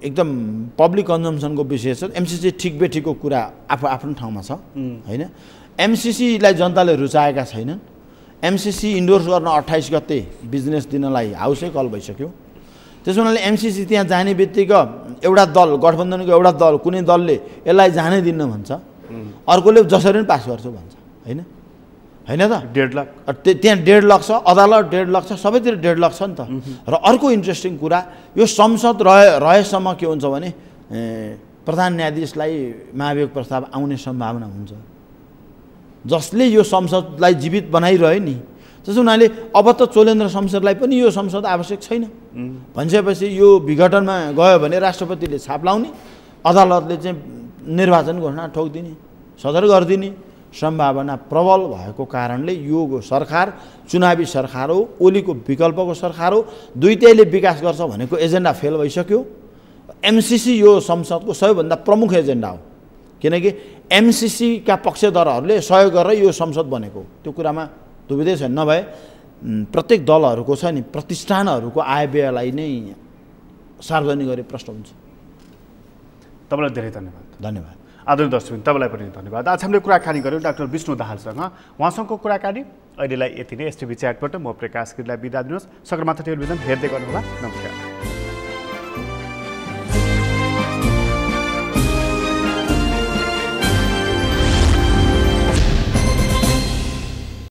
एकदम पब्लिक कन्जम्सनको विषय छ। एमसिसी ठिक बेठिकको कुरा आफ्नो ठाउँमा छ होइन। एमसिसीलाई जनताले रुचाएका छैनन्। एमसिसी इन्डोर्स गर्न 28 गते बिजनेस दिनलाई हाउसै कल भइसक्यो। त्यसो हुनाले एमसिसी त्यहाँ जाने बित्तिकै एउटा दल, गठबन्धनको एउटा दल, कुनै दलले यसलाई जानै दिन्न भन्छ, अर्कोले जसरी पनि पास गर्छ भन्छ होइन त। 1.5 लाख त्यहाँ 1.5 लाख छ, अदालत 1.5 लाख छ, सबैतिर 1.5 लाख छ नि त। र अर्को इन्ट्रेस्टिङ कुरा, यो संसद रहेसम्म के हुन्छ भने प्रधान न्यायाधीशलाई महाभियोग प्रस्ताव आउने सम्भावना हुन्छ, जसले यो संसदलाई जीवित बनाइरह्यो नि। त्यसो हुनाले अब त चोलेन्द्र शमशेरलाई पनि यो संसद आवश्यक छैन भनिसकेपछि यो विघटनमा गयो भने राष्ट्रपतिले छाप लाउने, अदालतले चाहिँ निर्वाचन घोषणा ठोकिदिने, सदर गरिदिने, सम्भावना प्रबल भएको कारणले यो सरकार चुनावी सरकार हो, ओलीको विकल्पको सरकार हो, दुईटैले विकास गर्छ भनेको एजेन्डा फेल भइसक्यो। एमसिसी यो संसदको सबैभन्दा प्रमुख एजेन्डा हो, किनकि एमसिसीका पक्षधरहरूले सहयोग गरेर यो संसद बनेको, त्यो कुरामा दुविधै छैन। नभए प्रत्येक दलहरूको छ नि प्रतिष्ठानहरूको आय व्ययलाई नै सार्वजनिक गरी प्रश्न हुन्छ। तपाईँलाई धेरै धन्यवाद। धन्यवाद। आदरणीय दर्शक, तपाईँलाई पनि धन्यवाद। आज हामीले कुराकानी गऱ्यौँ डाक्टर विष्णु दाहालसँग। उहाँसँगको कुराकानी अहिलेलाई यति नै। एसटिभी च्याटबाट म प्रकाश गिरीलाई बिदा दिनुहोस्। सगरमाथा टेलिभिजन हेर्दै गर्नुहोला। नमस्कार।